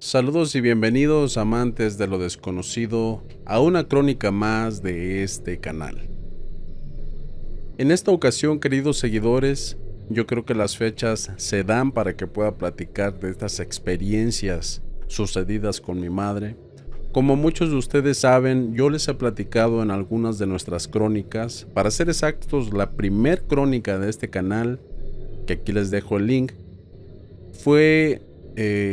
Saludos y bienvenidos, amantes de lo desconocido, a una crónica más de este canal. En esta ocasión, queridos seguidores, yo creo que las fechas se dan para que pueda platicar de estas experiencias sucedidas con mi madre. Como muchos de ustedes saben, yo les he platicado en algunas de nuestras crónicas. Para ser exactos, la primer crónica de este canal, que aquí les dejo el link, fue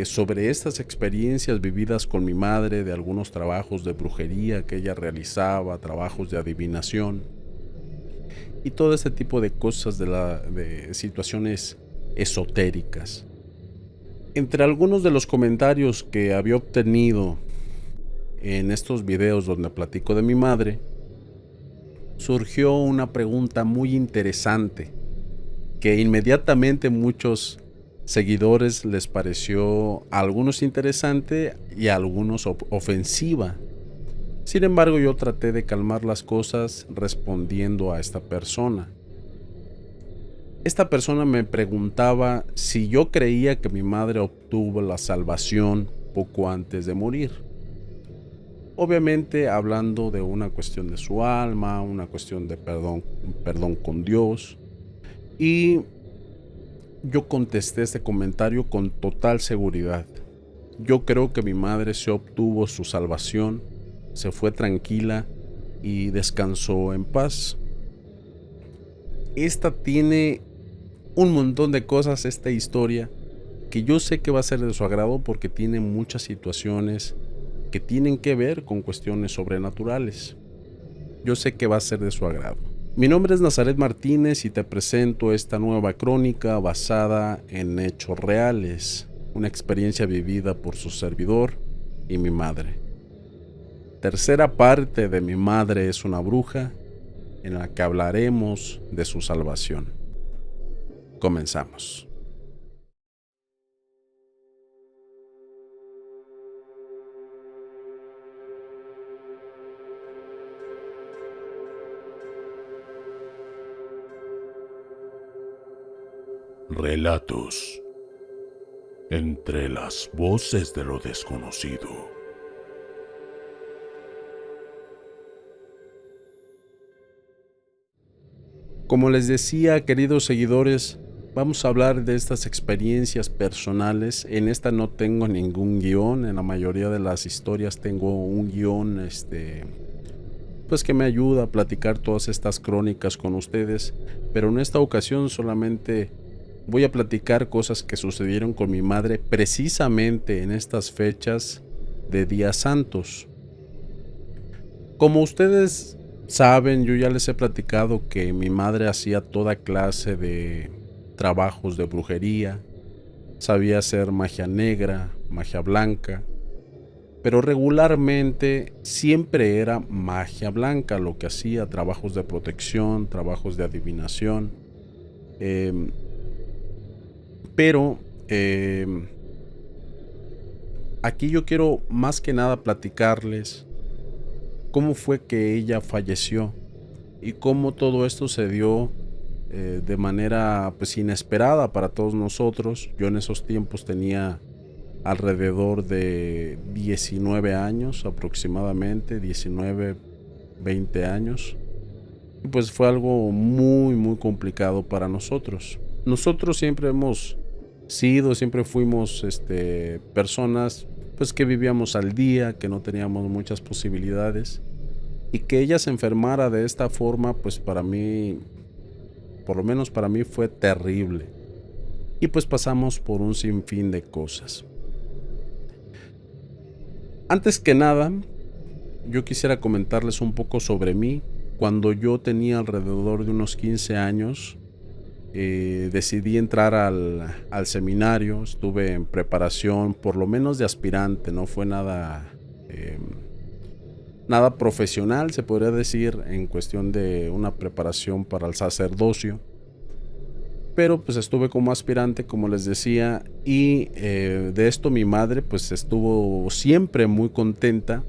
sobre estas experiencias vividas con mi madre, de algunos trabajos de brujería que ella realizaba, trabajos de adivinación y todo ese tipo de cosas de situaciones esotéricas. Entre algunos de los comentarios que había obtenido en estos videos donde platico de mi madre, surgió una pregunta muy interesante que inmediatamente muchos seguidores les pareció a algunos interesante y a algunos ofensiva. Sin embargo, yo traté de calmar las cosas respondiendo a esta persona. Esta persona me preguntaba si yo creía que mi madre obtuvo la salvación poco antes de morir. Obviamente hablando de una cuestión de su alma, una cuestión de perdón con Dios. Y yo contesté este comentario con total seguridad. Yo creo que mi madre se obtuvo su salvación, se fue tranquila y descansó en paz. Esta tiene un montón de cosas, esta historia, que yo sé que va a ser de su agrado porque tiene muchas situaciones que tienen que ver con cuestiones sobrenaturales. Yo sé que va a ser de su agrado. Mi nombre es Nazaret Martínez y te presento esta nueva crónica basada en hechos reales, una experiencia vivida por su servidor y mi madre. Tercera parte de Mi madre es una bruja, en la que hablaremos de su salvación. Comenzamos. Relatos entre las voces de lo desconocido. Como les decía, queridos seguidores, vamos a hablar de estas experiencias personales. En esta no tengo ningún guión, en la mayoría de las historias tengo un guión, pues que me ayuda a platicar todas estas crónicas con ustedes, pero en esta ocasión solamente voy a platicar cosas que sucedieron con mi madre precisamente en estas fechas de días santos. Como ustedes saben, yo ya les he platicado que mi madre hacía toda clase de trabajos de brujería, sabía hacer magia negra, magia blanca, pero regularmente siempre era magia blanca lo que hacía, trabajos de protección, trabajos de adivinación. Pero aquí yo quiero más que nada platicarles cómo fue que ella falleció y cómo todo esto se dio de manera pues inesperada para todos nosotros. Yo en esos tiempos tenía alrededor de 19 años aproximadamente, 19, 20 años. Y pues fue algo muy complicado para nosotros. Nosotros siempre fuimos personas pues que vivíamos al día, que no teníamos muchas posibilidades, y que ella se enfermara de esta forma pues para mí, por lo menos para mí, fue terrible. Y pues pasamos por un sinfín de cosas. Antes que nada, yo quisiera comentarles un poco sobre mí. Cuando yo tenía alrededor de unos 15 años, decidí entrar al seminario. Estuve en preparación, por lo menos de aspirante, no fue nada profesional, se podría decir, en cuestión de una preparación para el sacerdocio. Pero pues estuve como aspirante, como les decía, y de esto mi madre pues estuvo siempre muy contenta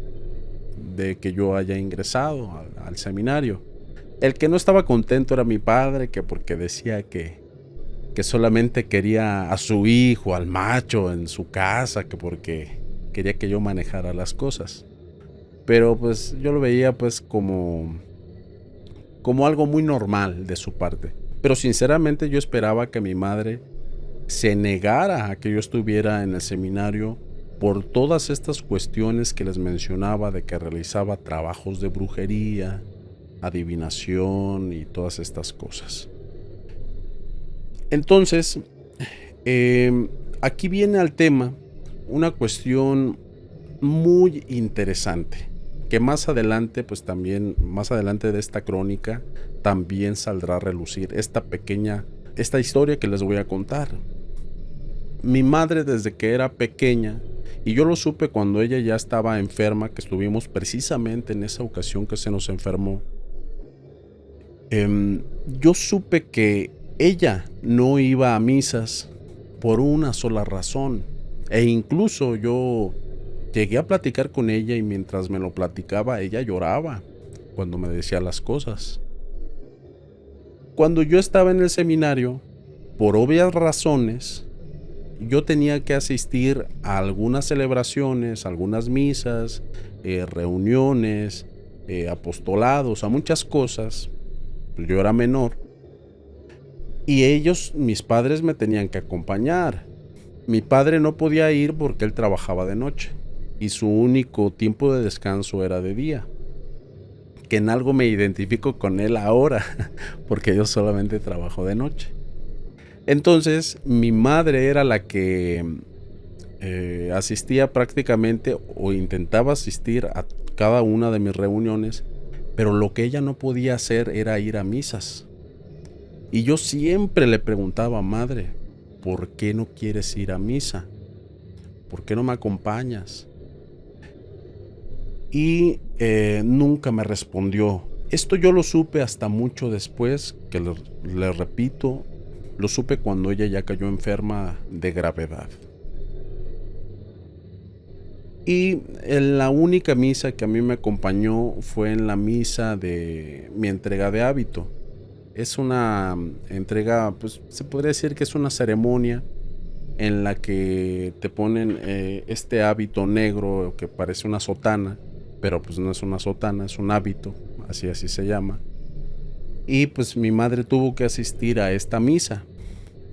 de que yo haya ingresado al seminario. El que no estaba contento era mi padre, que porque decía que solamente quería a su hijo, al macho, en su casa, que porque quería que yo manejara las cosas. Pero pues yo lo veía pues como algo muy normal de su parte. Pero sinceramente yo esperaba que mi madre se negara a que yo estuviera en el seminario por todas estas cuestiones que les mencionaba, de que realizaba trabajos de brujería, adivinación y todas estas cosas. Entonces, aquí viene al tema una cuestión muy interesante, que más adelante, pues también, más adelante de esta crónica, también saldrá a relucir esta historia que les voy a contar. Mi madre, desde que era pequeña, y yo lo supe cuando ella ya estaba enferma, que estuvimos precisamente en esa ocasión que se nos enfermó, yo supe que ella no iba a misas por una sola razón, e incluso yo llegué a platicar con ella y mientras me lo platicaba ella lloraba cuando me decía las cosas. Cuando yo estaba en el seminario, por obvias razones, yo tenía que asistir a algunas celebraciones, algunas misas, reuniones, apostolados, a muchas cosas. Yo era menor y mis padres me tenían que acompañar. Mi padre no podía ir porque él trabajaba de noche y su único tiempo de descanso era de día. Que en algo me identifico con él ahora, porque yo solamente trabajo de noche. Entonces, mi madre era la que asistía prácticamente o intentaba asistir a cada una de mis reuniones, pero lo que ella no podía hacer era ir a misas. Y yo siempre le preguntaba, madre, ¿por qué no quieres ir a misa? ¿Por qué no me acompañas? Y nunca me respondió. Esto yo lo supe hasta mucho después, que le repito, lo supe cuando ella ya cayó enferma de gravedad. Y en la única misa que a mí me acompañó fue en la misa de mi entrega de hábito. Es una entrega, pues se podría decir que es una ceremonia en la que te ponen este hábito negro que parece una sotana, pero pues no es una sotana, es un hábito, así se llama. Y pues mi madre tuvo que asistir a esta misa.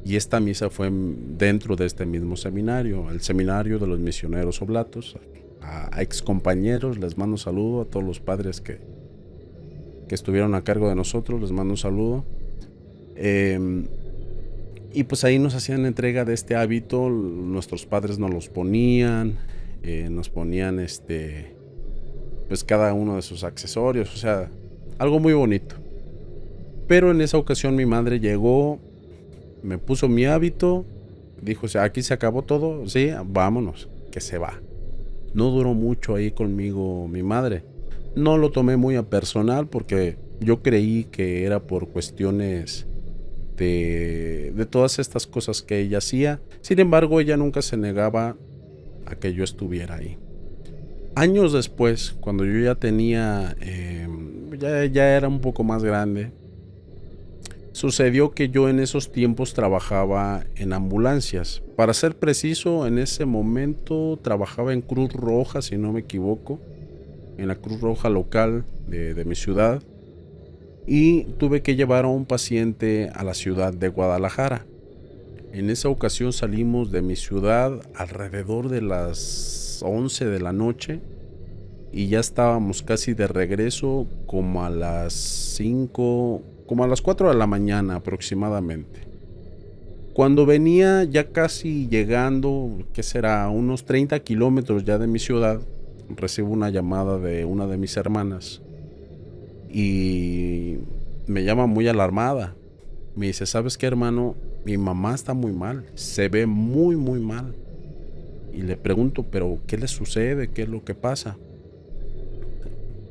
Y esta misa fue dentro de este mismo seminario, el seminario de los misioneros oblatos. A ex compañeros les mando un saludo, a todos los padres que estuvieron a cargo de nosotros, les mando un saludo. Y pues ahí nos hacían entrega de este hábito, nuestros padres nos los ponían, nos ponían pues cada uno de sus accesorios, o sea, algo muy bonito. Pero en esa ocasión mi madre llegó, me puso mi hábito, dijo, o sea, aquí se acabó todo, sí, vámonos, que se va. No duró mucho ahí conmigo mi madre. No lo tomé muy a personal porque yo creí que era por cuestiones de todas estas cosas que ella hacía. Sin embargo, ella nunca se negaba a que yo estuviera ahí. Años después, cuando yo ya tenía, ya era un poco más grande, sucedió que yo en esos tiempos trabajaba en ambulancias. Para ser preciso, en ese momento trabajaba en Cruz Roja, si no me equivoco, en la Cruz Roja local de mi ciudad, y tuve que llevar a un paciente a la ciudad de Guadalajara. En esa ocasión salimos de mi ciudad alrededor de las 11 de la noche y ya estábamos casi de regreso como a las 5, como a las 4 de la mañana aproximadamente. Cuando venía ya casi llegando, ¿qué será? Unos 30 kilómetros ya de mi ciudad, recibo una llamada de una de mis hermanas y me llama muy alarmada. Me dice, ¿sabes qué, hermano? Mi mamá está muy mal, se ve muy muy mal. Y le pregunto, ¿pero qué le sucede? ¿Qué es lo que pasa?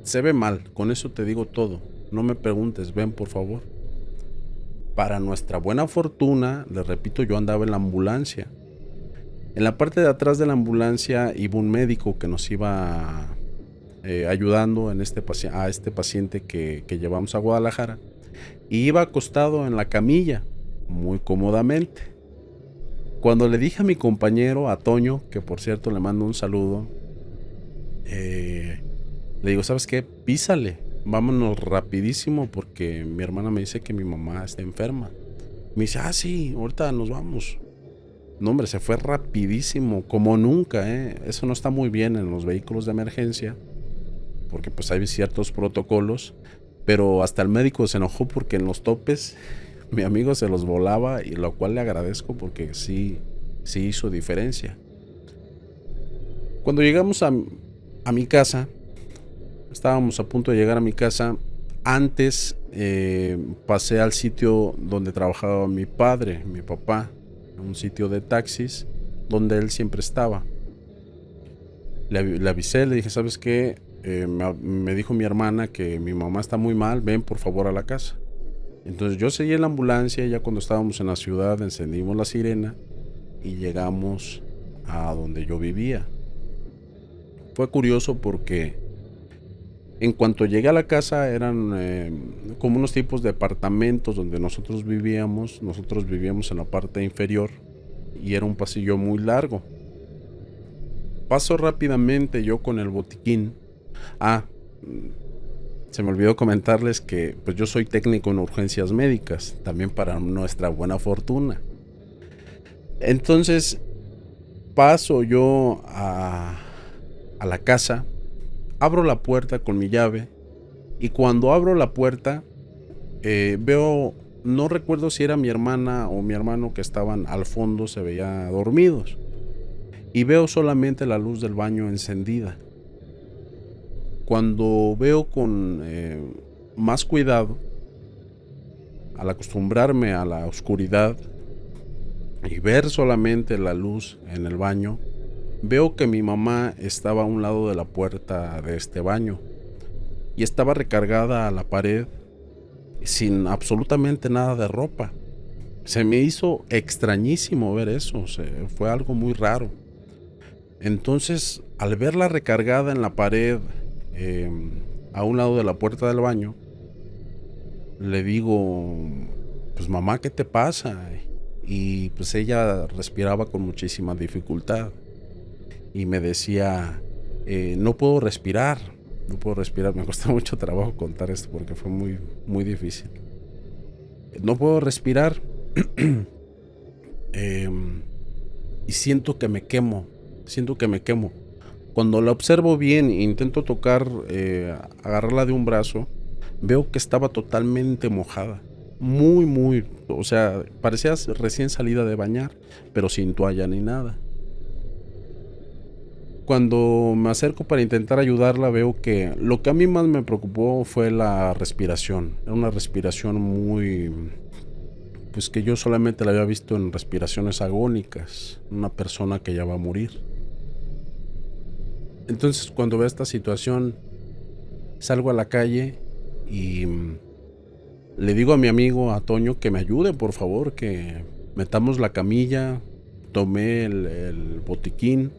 Se ve mal, con eso te digo todo. No me preguntes, ven por favor. Para nuestra buena fortuna, les repito, yo andaba en la ambulancia. En la parte de atrás de la ambulancia iba un médico que nos iba ayudando a este paciente que llevamos a Guadalajara. Y iba acostado en la camilla, muy cómodamente. Cuando le dije a mi compañero, a Toño, que por cierto le mando un saludo, le digo, ¿sabes qué? Písale, vámonos rapidísimo porque mi hermana me dice que mi mamá está enferma. Me dice, sí, ahorita nos vamos. No, hombre, se fue rapidísimo, como nunca, ¿eh? Eso no está muy bien en los vehículos de emergencia, porque pues hay ciertos protocolos, pero hasta el médico se enojó porque en los topes mi amigo se los volaba, y lo cual le agradezco porque sí hizo diferencia. Cuando llegamos a mi casa, estábamos a punto de llegar a mi casa. Antes pasé al sitio donde trabajaba mi padre, mi papá, un sitio de taxis donde él siempre estaba. Le avisé, le dije, ¿sabes qué? Me dijo mi hermana que mi mamá está muy mal, ven por favor a la casa. Entonces yo seguí en la ambulancia, y ya cuando estábamos en la ciudad encendimos la sirena y llegamos a donde yo vivía. Fue curioso porque en cuanto llegué a la casa eran como unos tipos de apartamentos donde nosotros vivíamos. Nosotros vivíamos en la parte inferior y era un pasillo muy largo. Paso rápidamente yo con el botiquín. Se me olvidó comentarles que pues yo soy técnico en urgencias médicas, también para nuestra buena fortuna. Entonces paso yo a la casa, abro la puerta con mi llave, y cuando abro la puerta veo, no recuerdo si era mi hermana o mi hermano que estaban al fondo, se veía dormidos, y veo solamente la luz del baño encendida. Cuando veo con más cuidado, al acostumbrarme a la oscuridad y ver solamente la luz en el baño, veo que mi mamá estaba a un lado de la puerta de este baño y estaba recargada a la pared sin absolutamente nada de ropa. Se me hizo extrañísimo ver eso, fue algo muy raro. Entonces, al verla recargada en la pared a un lado de la puerta del baño, le digo, pues mamá, ¿qué te pasa? Y pues ella respiraba con muchísima dificultad y me decía, no puedo respirar. Me costó mucho trabajo contar esto porque fue muy, muy difícil. No puedo respirar y siento que me quemo. Cuando la observo bien e intento tocar, agarrarla de un brazo, veo que estaba totalmente mojada. Muy, o sea, parecía recién salida de bañar, pero sin toalla ni nada. Cuando me acerco para intentar ayudarla, veo que lo que a mí más me preocupó fue la respiración. Era una respiración muy, pues que yo solamente la había visto en respiraciones agónicas, una persona que ya va a morir. Entonces, cuando veo esta situación, salgo a la calle y le digo a mi amigo, a Toño, que me ayude, por favor, que metamos la camilla. Tomé el botiquín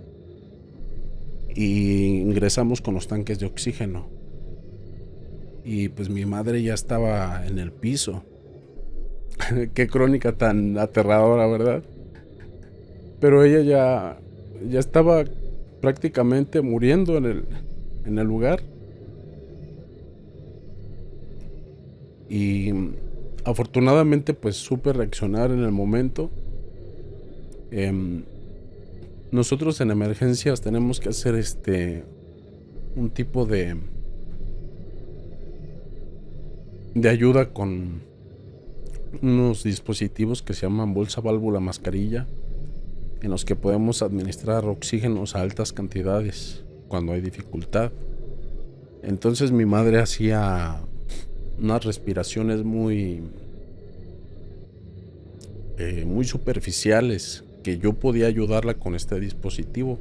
y ingresamos con los tanques de oxígeno. Y pues mi madre ya estaba en el piso. Qué crónica tan aterradora, ¿verdad? Pero ella ya estaba prácticamente muriendo en el lugar. Y afortunadamente pues supe reaccionar en el momento. Nosotros en emergencias tenemos que hacer un tipo de ayuda con unos dispositivos que se llaman bolsa, válvula, mascarilla, en los que podemos administrar oxígenos a altas cantidades cuando hay dificultad. Entonces mi madre hacía unas respiraciones muy superficiales, que yo podía ayudarla con este dispositivo.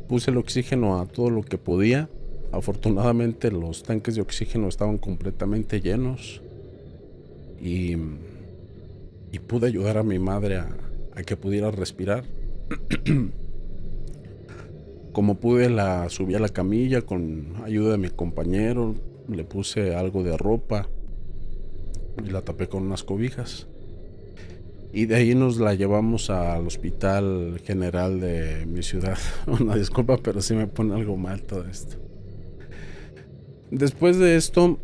Puse el oxígeno a todo lo que podía. Afortunadamente los tanques de oxígeno estaban completamente llenos y pude ayudar a mi madre a que pudiera respirar. Como pude, la subí a la camilla con ayuda de mi compañero, le puse algo de ropa y la tapé con unas cobijas. Y de ahí nos la llevamos al hospital general de mi ciudad. Una disculpa, pero sí me pone algo mal todo esto. Después de esto,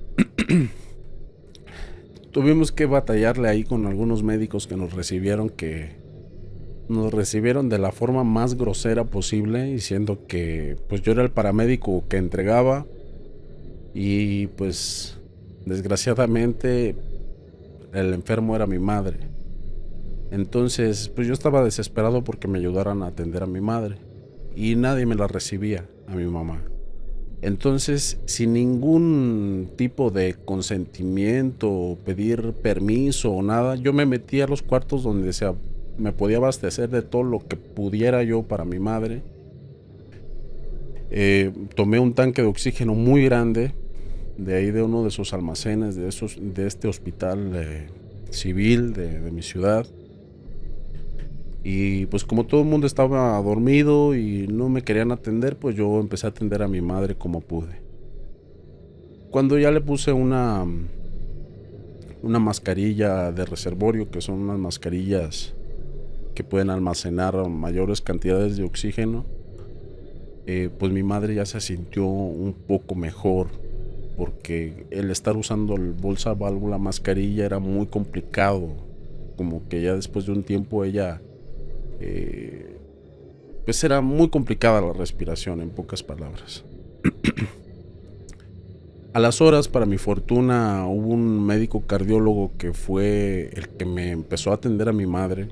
tuvimos que batallarle ahí con algunos médicos que nos recibieron de la forma más grosera posible, diciendo que pues yo era el paramédico que entregaba y pues desgraciadamente el enfermo era mi madre. Entonces pues yo estaba desesperado porque me ayudaran a atender a mi madre y nadie me la recibía, a mi mamá. Entonces, sin ningún tipo de consentimiento, pedir permiso o nada, yo me metí a los cuartos donde me podía abastecer de todo lo que pudiera yo para mi madre. Tomé un tanque de oxígeno muy grande de ahí de uno de sus almacenes de este hospital civil de mi ciudad. Y pues como todo el mundo estaba dormido y no me querían atender, pues yo empecé a atender a mi madre como pude. Cuando ya le puse una mascarilla de reservorio, que son unas mascarillas que pueden almacenar mayores cantidades de oxígeno, pues mi madre ya se sintió un poco mejor, porque el estar usando el bolsa válvula mascarilla era muy complicado, como que ya después de un tiempo ella pues era muy complicada la respiración, en pocas palabras. A las horas, para mi fortuna, hubo un médico cardiólogo que fue el que me empezó a atender a mi madre.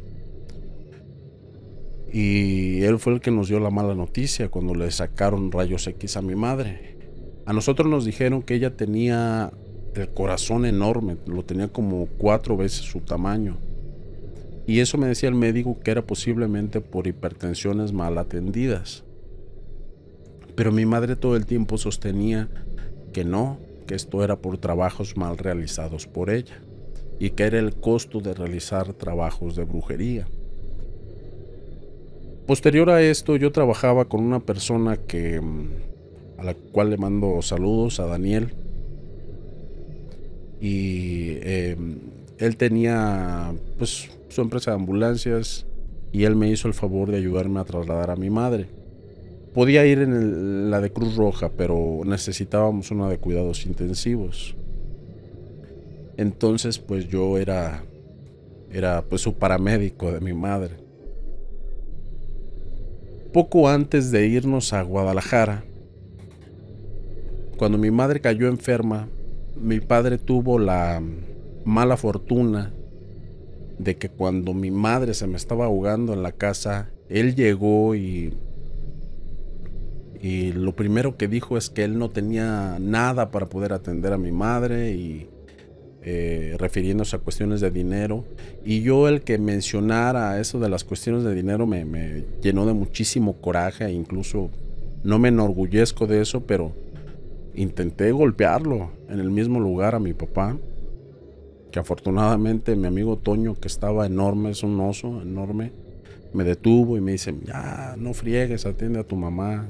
Y él fue el que nos dio la mala noticia cuando le sacaron rayos X a mi madre. A nosotros nos dijeron que ella tenía el corazón enorme, lo tenía como 4 veces su tamaño. Y eso me decía el médico que era posiblemente por hipertensiones mal atendidas. Pero mi madre todo el tiempo sostenía que no, que esto era por trabajos mal realizados por ella y que era el costo de realizar trabajos de brujería. Posterior a esto, yo trabajaba con una persona a la cual le mando saludos, a Daniel. Y él tenía pues su empresa de ambulancias y él me hizo el favor de ayudarme a trasladar a mi madre. Podía ir en la de Cruz Roja, pero necesitábamos una de cuidados intensivos. Entonces pues yo era pues su paramédico de mi madre. Poco antes de irnos a Guadalajara, cuando mi madre cayó enferma, mi padre tuvo la mala fortuna de que cuando mi madre se me estaba ahogando en la casa, él llegó y lo primero que dijo es que él no tenía nada para poder atender a mi madre y refiriéndose a cuestiones de dinero. Y yo el que mencionara eso de las cuestiones de dinero me llenó de muchísimo coraje, e incluso no me enorgullezco de eso, pero intenté golpearlo en el mismo lugar a mi papá, que afortunadamente mi amigo Toño, que estaba enorme, es un oso enorme, me detuvo y me dice: ya, no friegues, atiende a tu mamá.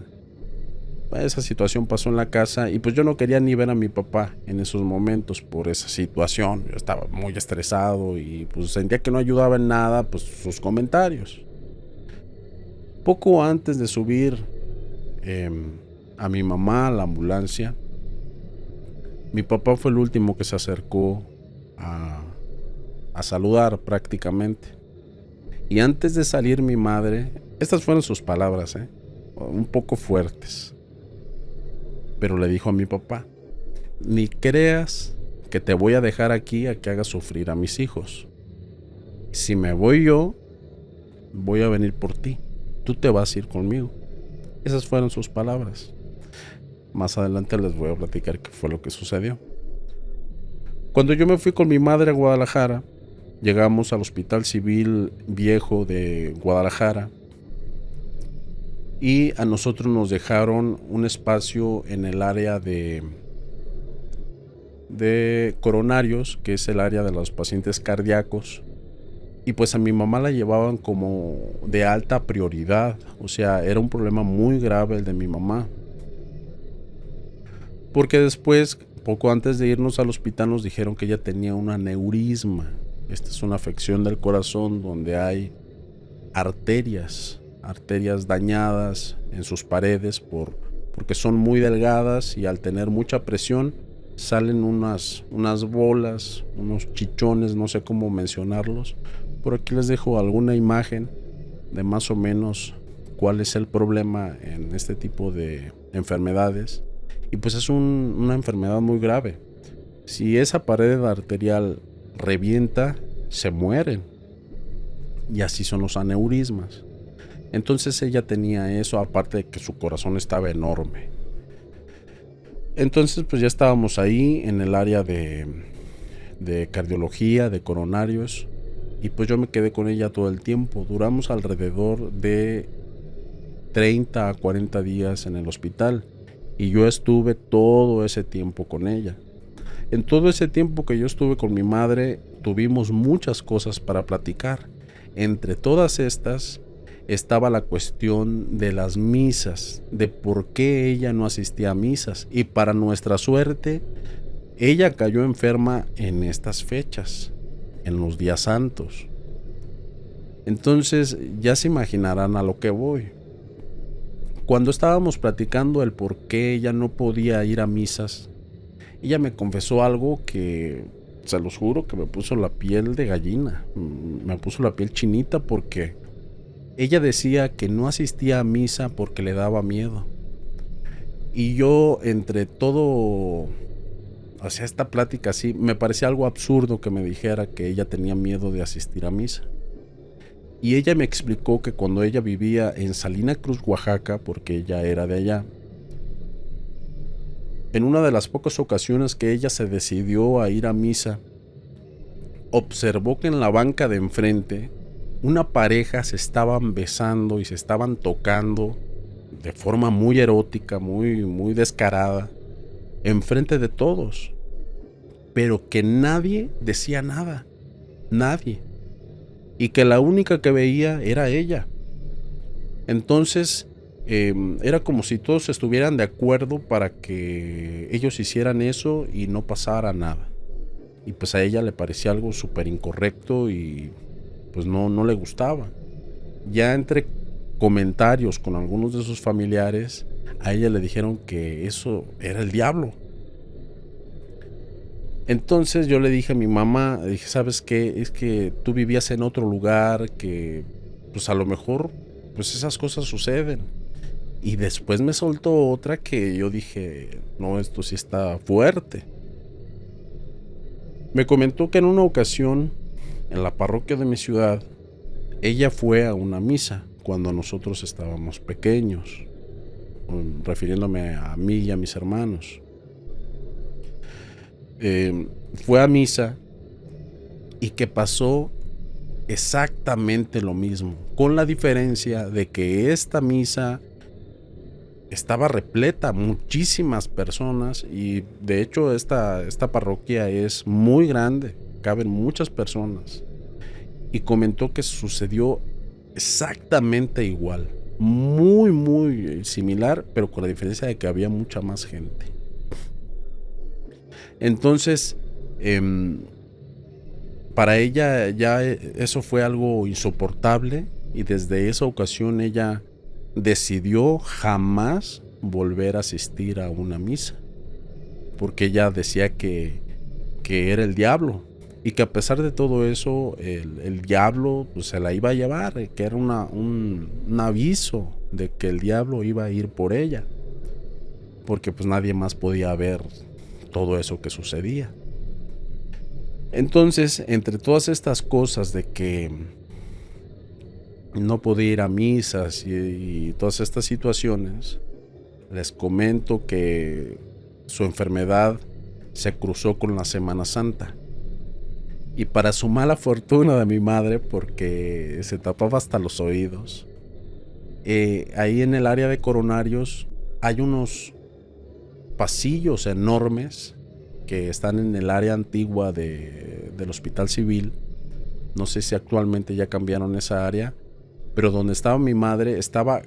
Esa situación pasó en la casa y pues yo no quería ni ver a mi papá en esos momentos por esa situación. Yo estaba muy estresado y pues sentía que no ayudaba en nada pues sus comentarios. Poco antes de subir a mi mamá a la ambulancia, mi papá fue el último que se acercó a saludar prácticamente. Y antes de salir mi madre, estas fueron sus palabras, un poco fuertes, pero le dijo a mi papá: ni creas que te voy a dejar aquí a que hagas sufrir a mis hijos. Si me voy yo, voy a venir por ti. Tú te vas a ir conmigo. Esas fueron sus palabras. Más adelante les voy a platicar qué fue lo que sucedió. Cuando yo me fui con mi madre a Guadalajara, llegamos al Hospital Civil Viejo de Guadalajara y a nosotros nos dejaron un espacio en el área de coronarios, que es el área de los pacientes cardíacos, y pues a mi mamá la llevaban como de alta prioridad. O sea, era un problema muy grave el de mi mamá, porque después, poco antes de irnos al hospital, nos dijeron que ella tenía un aneurisma. Esta es una afección del corazón donde hay arterias dañadas en sus paredes porque son muy delgadas y al tener mucha presión salen unas bolas, unos chichones, no sé cómo mencionarlos. Por aquí les dejo alguna imagen de más o menos cuál es el problema en este tipo de enfermedades. Y pues es una enfermedad muy grave. Si esa pared arterial revienta, se mueren. Y así son los aneurismas. Entonces ella tenía eso, aparte de que su corazón estaba enorme. Entonces pues ya estábamos ahí en el área de cardiología, de coronarios. Y pues yo me quedé con ella todo el tiempo. Duramos alrededor de 30 a 40 días en el hospital. Y yo estuve todo ese tiempo con ella. En todo ese tiempo que yo estuve con mi madre, tuvimos muchas cosas para platicar. Entre todas estas estaba la cuestión de las misas, de por qué ella no asistía a misas. Y para nuestra suerte, ella cayó enferma en estas fechas, en los días santos. Entonces ya se imaginarán a lo que voy. Cuando estábamos platicando el por qué ella no podía ir a misas, ella me confesó algo que, se los juro, que me puso la piel de gallina, me puso la piel chinita, porque ella decía que no asistía a misa porque le daba miedo. Y yo, entre todo, o sea, esta plática así, me parecía algo absurdo que me dijera que ella tenía miedo de asistir a misa. Y ella me explicó que cuando ella vivía en Salina Cruz, Oaxaca, porque ella era de allá, en una de las pocas ocasiones que ella se decidió a ir a misa, observó que en la banca de enfrente una pareja se estaban besando y se estaban tocando de forma muy erótica, muy descarada, enfrente de todos, pero que nadie decía nada, nadie, y que la única que veía era ella. Entonces era como si todos estuvieran de acuerdo para que ellos hicieran eso y no pasara nada. Y pues a ella le parecía algo súper incorrecto y pues no le gustaba. Ya entre comentarios con algunos de sus familiares, a ella le dijeron que eso era el diablo. Entonces yo le dije a mi mamá, dije, ¿sabes qué? Es que tú vivías en otro lugar, que pues a lo mejor pues esas cosas suceden. Y después me soltó otra que yo dije, no, esto sí está fuerte. Me comentó que en una ocasión, en la parroquia de mi ciudad, ella fue a una misa cuando nosotros estábamos pequeños, refiriéndome a mí y a mis hermanos. Fue a misa y que pasó exactamente lo mismo, con la diferencia de que esta misa estaba repleta, muchísimas personas, y de hecho esta parroquia es muy grande, caben muchas personas, y comentó que sucedió exactamente igual, muy similar, pero con la diferencia de que había mucha más gente. Entonces para ella ya eso fue algo insoportable, y desde esa ocasión ella decidió jamás volver a asistir a una misa, porque ella decía que era el diablo, y que a pesar de todo eso el diablo pues se la iba a llevar, que era un aviso de que el diablo iba a ir por ella, porque pues nadie más podía ver todo eso que sucedía. Entonces, entre todas estas cosas de que no podía ir a misas y todas estas situaciones, les comento que su enfermedad se cruzó con la Semana Santa. Y para su mala fortuna de mi madre, porque se tapaba hasta los oídos, ahí en el área de coronarios hay unos pasillos enormes que están en el área antigua del Hospital Civil. No sé si actualmente ya cambiaron esa área, pero donde estaba mi madre estaba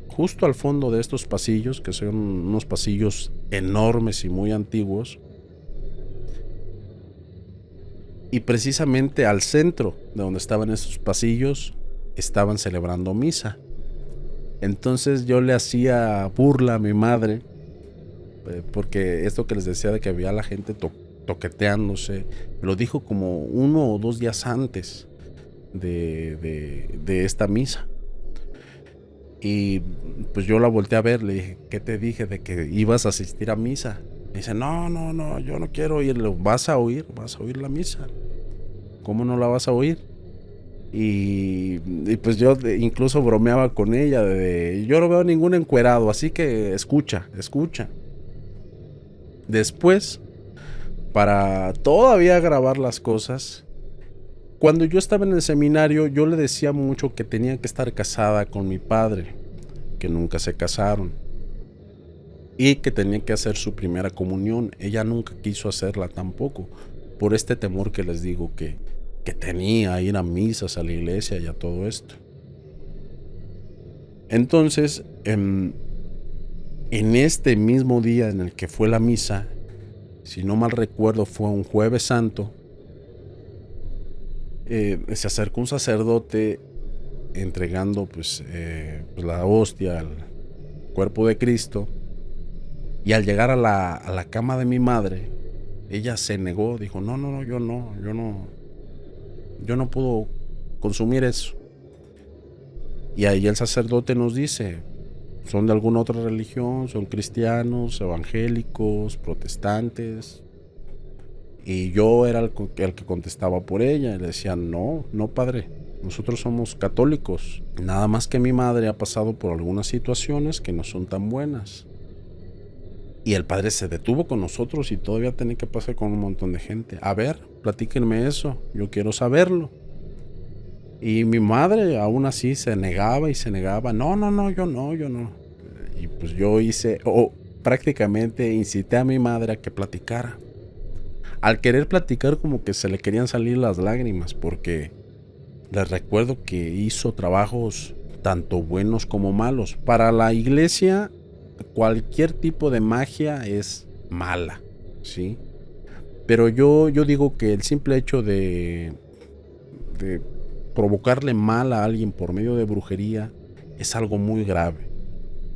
justo al fondo de estos pasillos, que son unos pasillos enormes y muy antiguos. Y precisamente al centro de donde estaban esos pasillos estaban celebrando misa. Entonces yo le hacía burla a mi madre, porque esto que les decía de que había la gente toqueteándose, me lo dijo como 1 o 2 días antes de esta misa. Y pues yo la volteé a ver, le dije, ¿qué te dije de que ibas a asistir a misa? Me dice, no, yo no quiero oírlo. Vas a oír la misa. ¿Cómo no la vas a oír? Y pues yo incluso bromeaba con ella yo no veo ningún encuerado, así que escucha. Después, para todavía agravar las cosas, cuando yo estaba en el seminario, yo le decía mucho que tenía que estar casada con mi padre, que nunca se casaron, y que tenía que hacer su primera comunión. Ella nunca quiso hacerla tampoco, por este temor que les digo que tenía a ir a misas, a la iglesia y a todo esto. Entonces, en este mismo día en el que fue la misa, si no mal recuerdo fue un Jueves Santo, se acercó un sacerdote entregando pues la hostia al cuerpo de Cristo, y al llegar a la cama de mi madre, ella se negó, dijo, no, yo no puedo consumir eso. Y ahí el sacerdote nos dice, ¿son de alguna otra religión? ¿Son cristianos, evangélicos, protestantes? Y yo era el que contestaba por ella, y le decía, no padre, nosotros somos católicos, nada más que mi madre ha pasado por algunas situaciones que no son tan buenas. Y el padre se detuvo con nosotros y todavía tenía que pasar con un montón de gente. A ver, platíquenme eso, yo quiero saberlo. Y mi madre aún así se negaba y se negaba. No, yo no. Y pues yo prácticamente incité a mi madre a que platicara. Al querer platicar, como que se le querían salir las lágrimas, porque les recuerdo que hizo trabajos tanto buenos como malos. Para la iglesia, cualquier tipo de magia es mala, ¿sí? Pero yo digo que el simple hecho de provocarle mal a alguien por medio de brujería es algo muy grave.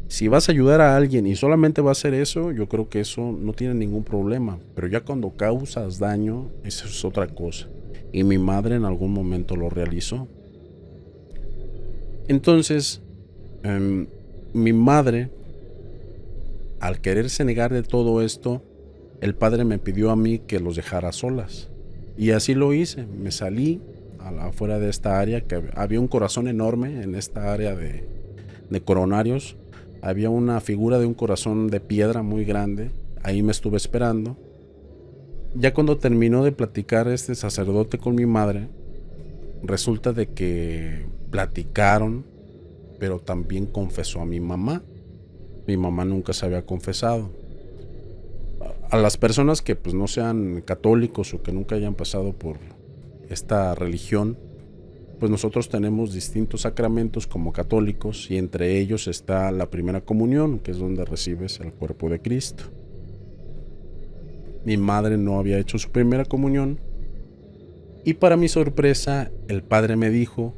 Si vas a ayudar a alguien y solamente va a hacer eso, yo creo que eso no tiene ningún problema. Pero ya cuando causas daño, eso es otra cosa. Y mi madre en algún momento lo realizó. Entonces, mi madre, al quererse negar de todo esto, el padre me pidió a mí que los dejara solas. Y así lo hice. Me salí afuera de esta área, que había un corazón enorme en esta área de coronarios. Había una figura de un corazón de piedra muy grande. Ahí me estuve esperando. Ya cuando terminó de platicar este sacerdote con mi madre, resulta de que platicaron, pero también confesó a mi mamá. Mi mamá nunca se había confesado. A las personas que pues no sean católicos o que nunca hayan pasado por esta religión, pues nosotros tenemos distintos sacramentos como católicos, y entre ellos está la primera comunión, que es donde recibes el cuerpo de Cristo. Mi madre no había hecho su primera comunión, y para mi sorpresa el padre me dijo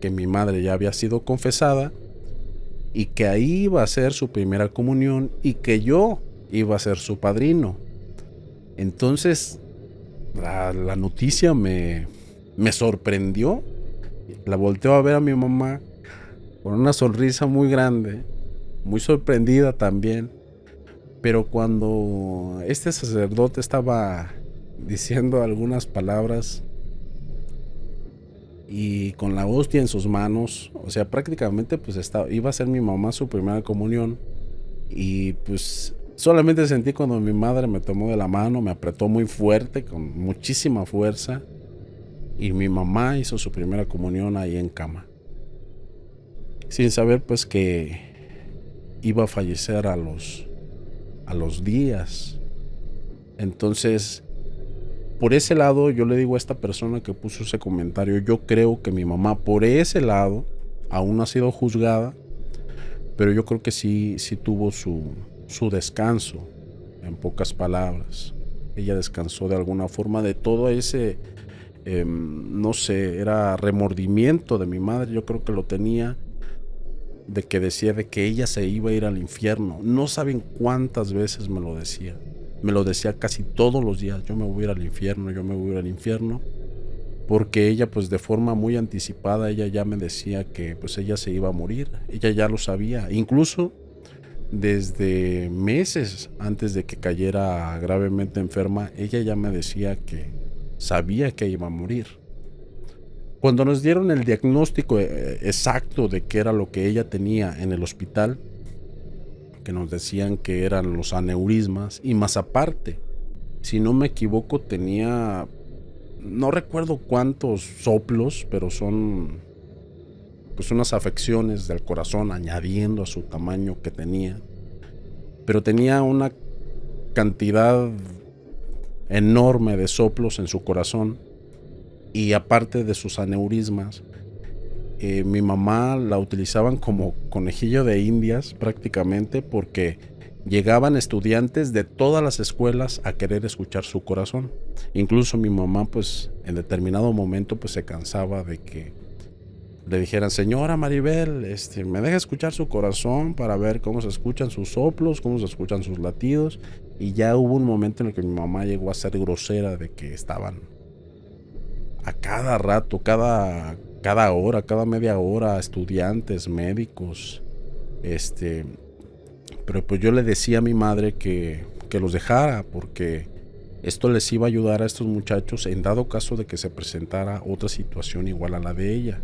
que mi madre ya había sido confesada y que ahí iba a ser su primera comunión y que yo iba a ser su padrino. Entonces la noticia me sorprendió. La volteo a ver a mi mamá con una sonrisa muy grande, muy sorprendida también. Pero cuando este sacerdote estaba diciendo algunas palabras y con la hostia en sus manos, o sea, prácticamente pues iba a ser mi mamá su primera comunión, y pues solamente sentí cuando mi madre me tomó de la mano, me apretó muy fuerte, con muchísima fuerza, y mi mamá hizo su primera comunión ahí en cama, sin saber pues que iba a fallecer a los días. Entonces, por ese lado, yo le digo a esta persona que puso ese comentario, yo creo que mi mamá por ese lado aún no ha sido juzgada, pero yo creo que sí tuvo su descanso, en pocas palabras. Ella descansó de alguna forma de todo ese no sé, era remordimiento de mi madre, yo creo que lo tenía, de que decía de que ella se iba a ir al infierno. No saben cuántas veces me lo decía. Me lo decía casi todos los días: yo me voy a ir al infierno, yo me voy a ir al infierno. Porque ella, pues de forma muy anticipada, ella ya me decía que pues ella se iba a morir. Ella ya lo sabía, incluso desde meses antes de que cayera gravemente enferma. Ella ya me decía que sabía que iba a morir. Cuando nos dieron el diagnóstico exacto de qué era lo que ella tenía en el hospital, que nos decían que eran los aneurismas, y más aparte, si no me equivoco, tenía, no recuerdo cuántos soplos, pero son pues unas afecciones del corazón añadiendo a su tamaño que tenía. Pero tenía una cantidad enorme de soplos en su corazón, y aparte de sus aneurismas, mi mamá la utilizaban como conejillo de indias prácticamente, porque llegaban estudiantes de todas las escuelas a querer escuchar su corazón. Incluso mi mamá, pues en determinado momento, pues se cansaba de que le dijeran: señora Maribel, me deja escuchar su corazón para ver cómo se escuchan sus soplos, cómo se escuchan sus latidos. Y ya hubo un momento en el que mi mamá llegó a ser grosera, de que estaban a cada rato, cada hora, cada media hora, estudiantes, médicos. Pero pues yo le decía a mi madre que los dejara, porque esto les iba a ayudar a estos muchachos en dado caso de que se presentara otra situación igual a la de ella.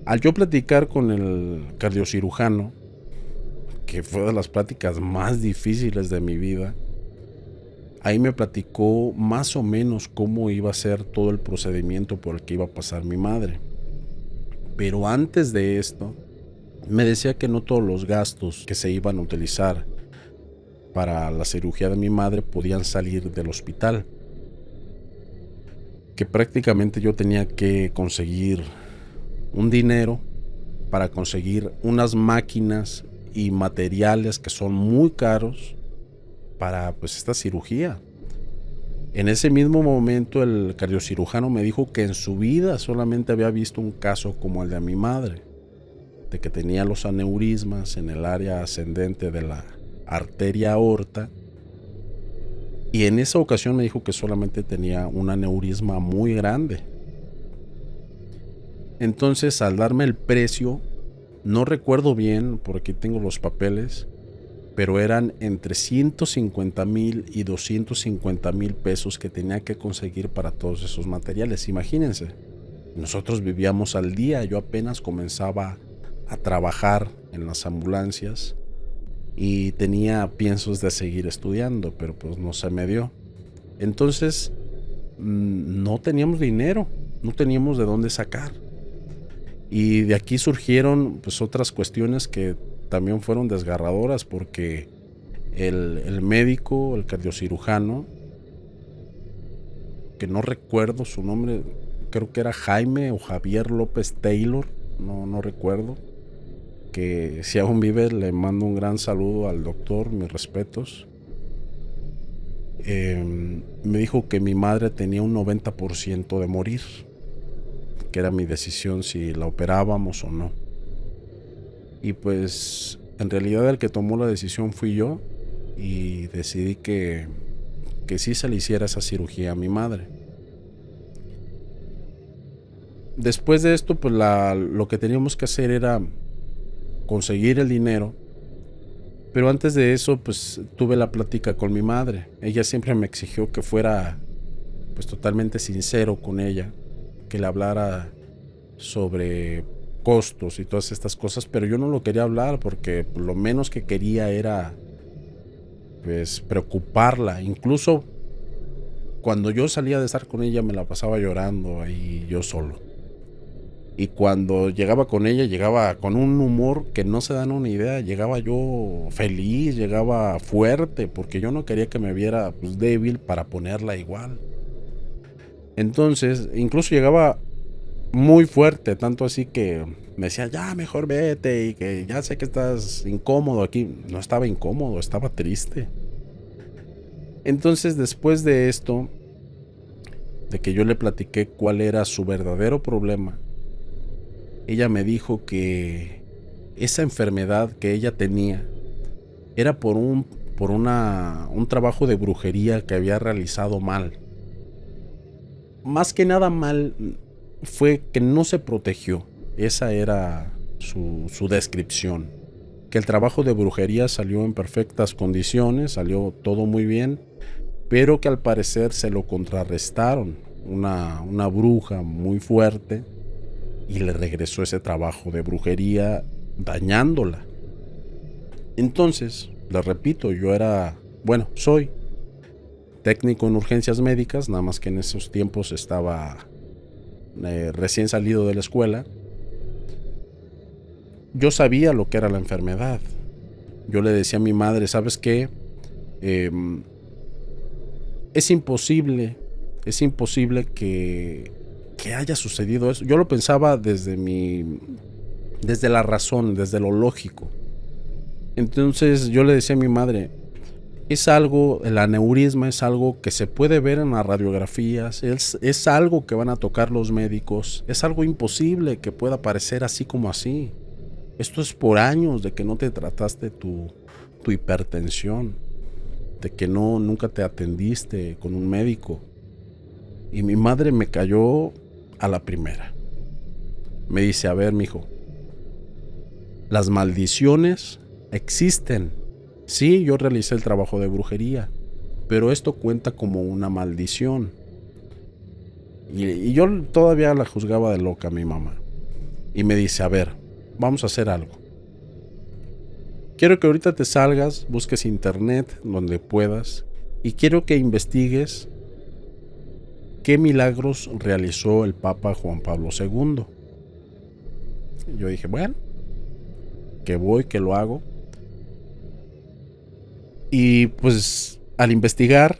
Al yo platicar con el cardiocirujano, que fue de las pláticas más difíciles de mi vida, ahí me platicó más o menos cómo iba a ser todo el procedimiento por el que iba a pasar mi madre. Pero antes de esto, me decía que no todos los gastos que se iban a utilizar para la cirugía de mi madre podían salir del hospital. Que prácticamente yo tenía que conseguir un dinero para conseguir unas máquinas y materiales que son muy caros para pues esta cirugía. En ese mismo momento el cardiocirujano me dijo que en su vida solamente había visto un caso como el de mi madre, de que tenía los aneurismas en el área ascendente de la arteria aorta, y en esa ocasión me dijo que solamente tenía un aneurisma muy grande. Entonces, al darme el precio, no recuerdo bien, por aquí tengo los papeles, pero eran entre 150,000 y 250,000 pesos que tenía que conseguir para todos esos materiales. Imagínense, nosotros vivíamos al día, yo apenas comenzaba a trabajar en las ambulancias y tenía piensos de seguir estudiando, pero pues no se me dio. Entonces, no teníamos dinero, no teníamos de dónde sacar. Y de aquí surgieron pues otras cuestiones que también fueron desgarradoras, porque el médico, el cardiocirujano, que no recuerdo su nombre, creo que era Jaime o Javier López Taylor, no recuerdo, que si aún vive le mando un gran saludo al doctor, mis respetos. Me dijo que mi madre tenía un 90% de morir, que era mi decisión si la operábamos o no. Y pues en realidad el que tomó la decisión fui yo, y decidí que sí se le hiciera esa cirugía a mi madre. Después de esto, pues lo que teníamos que hacer era conseguir el dinero. Pero antes de eso, pues tuve la plática con mi madre. Ella siempre me exigió que fuera pues totalmente sincero con ella, que le hablara sobre costos y todas estas cosas, pero yo no lo quería hablar porque lo menos que quería era pues preocuparla. Incluso cuando yo salía de estar con ella me la pasaba llorando ahí yo solo, y cuando llegaba con ella llegaba con un humor que no se dan una idea. Llegaba yo feliz, llegaba fuerte, porque yo no quería que me viera pues débil para ponerla igual. Entonces incluso llegaba muy fuerte, tanto así que me decía: ya mejor vete, y que ya sé que estás incómodo aquí. No estaba incómodo, estaba triste. Entonces después de esto, de que yo le platiqué cuál era su verdadero problema, ella me dijo que esa enfermedad que ella tenía era por un trabajo de brujería que había realizado mal. Más que nada mal fue que no se protegió. Esa era su descripción. Que el trabajo de brujería salió en perfectas condiciones, salió todo muy bien, pero que al parecer se lo contrarrestaron una bruja muy fuerte y le regresó ese trabajo de brujería dañándola. Entonces, les repito, soy técnico en urgencias médicas, nada más que en esos tiempos estaba recién salido de la escuela. Yo sabía lo que era la enfermedad. Yo le decía a mi madre, ¿sabes qué? Es imposible que haya sucedido eso. Yo lo pensaba desde la razón, desde lo lógico. Entonces yo le decía a mi madre, el aneurisma es algo que se puede ver en las radiografías, es algo que van a tocar los médicos, es algo imposible que pueda aparecer así como así. Esto es por años de que no te trataste tu hipertensión, de que nunca te atendiste con un médico. Y mi madre me cayó a la primera. Me dice, a ver, mijo, las maldiciones existen. Sí, yo realicé el trabajo de brujería, pero esto cuenta como una maldición. Y yo todavía la juzgaba de loca a mi mamá. Y me dice, a ver, vamos a hacer algo. Quiero que ahorita te salgas, busques internet donde puedas y quiero que investigues qué milagros realizó el Papa Juan Pablo II. Yo dije, bueno, que lo hago. Y pues al investigar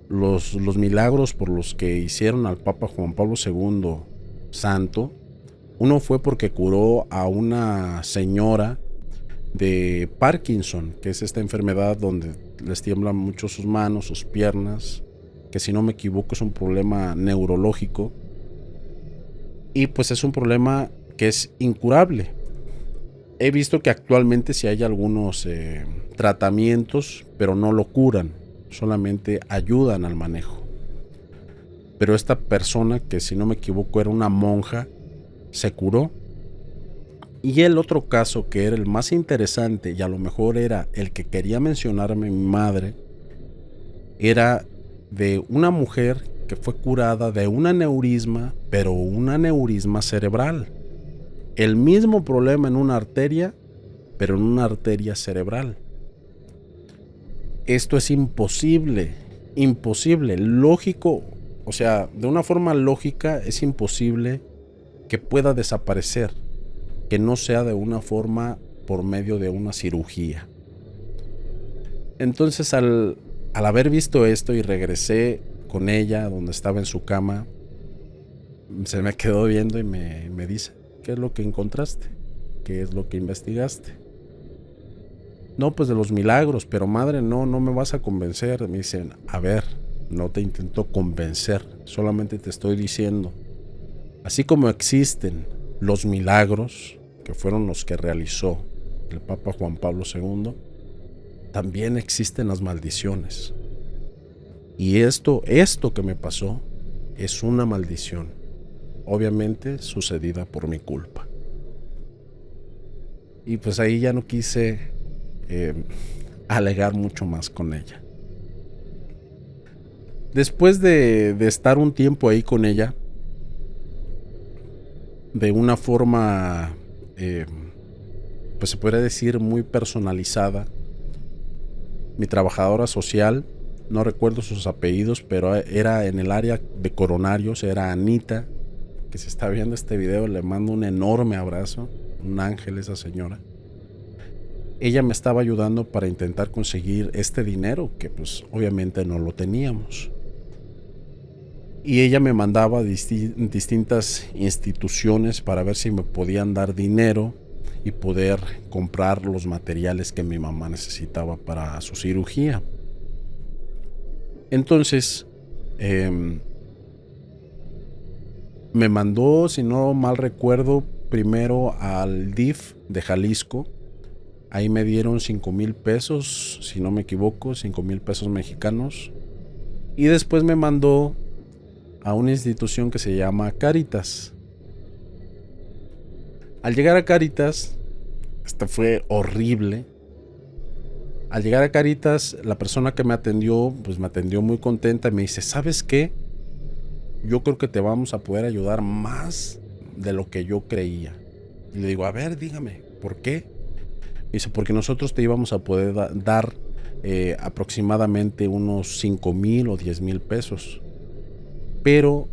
los milagros por los que hicieron al Papa Juan Pablo II santo, uno fue porque curó a una señora de Parkinson, que es esta enfermedad donde les tiemblan mucho sus manos, sus piernas, que si no me equivoco es un problema neurológico y pues es un problema que es incurable. He visto que actualmente sí hay algunos tratamientos, pero no lo curan, solamente ayudan al manejo. Pero esta persona, que si no me equivoco era una monja, se curó. Y el otro caso, que era el más interesante y a lo mejor era el que quería mencionarme mi madre, era de una mujer que fue curada de un aneurisma, pero un aneurisma cerebral. El mismo problema en una arteria, pero en una arteria cerebral. Esto es imposible, lógico, o sea, de una forma lógica es imposible que pueda desaparecer, que no sea de una forma por medio de una cirugía. Entonces al haber visto esto y regresé con ella donde estaba en su cama, se me quedó viendo y me dice, ¿qué es lo que encontraste? ¿Qué es lo que investigaste? No, pues de los milagros, pero madre, no me vas a convencer. Me dicen, a ver, no te intento convencer, solamente te estoy diciendo, así como existen los milagros, que fueron los que realizó el Papa Juan Pablo II, también existen las maldiciones. Y esto que me pasó es una maldición, obviamente sucedida por mi culpa. Y pues ahí ya no quise alegar mucho más con ella. Después de estar un tiempo ahí con ella, de una forma, pues se podría decir muy personalizada, mi trabajadora social, no recuerdo sus apellidos, pero era en el área de coronarios, era Anita, que si está viendo este video le mando un enorme abrazo, un ángel esa señora. Ella me estaba ayudando para intentar conseguir este dinero, que pues obviamente no lo teníamos. Y ella me mandaba a distintas instituciones para ver si me podían dar dinero y poder comprar los materiales que mi mamá necesitaba para su cirugía. Entonces, Me mandó, si no mal recuerdo, primero al DIF de Jalisco. Ahí me dieron 5,000 pesos, si no me equivoco, 5,000 pesos mexicanos. Y después me mandó a una institución que se llama Cáritas. Al llegar a Cáritas, esto fue horrible. Al llegar a Cáritas, la persona que me atendió, pues me atendió muy contenta y me dice, ¿sabes qué? Yo creo que te vamos a poder ayudar más de lo que yo creía. Y le digo, a ver, dígame, ¿por qué? Dice, porque nosotros te íbamos a poder dar aproximadamente unos 5,000 o 10,000 pesos. Pero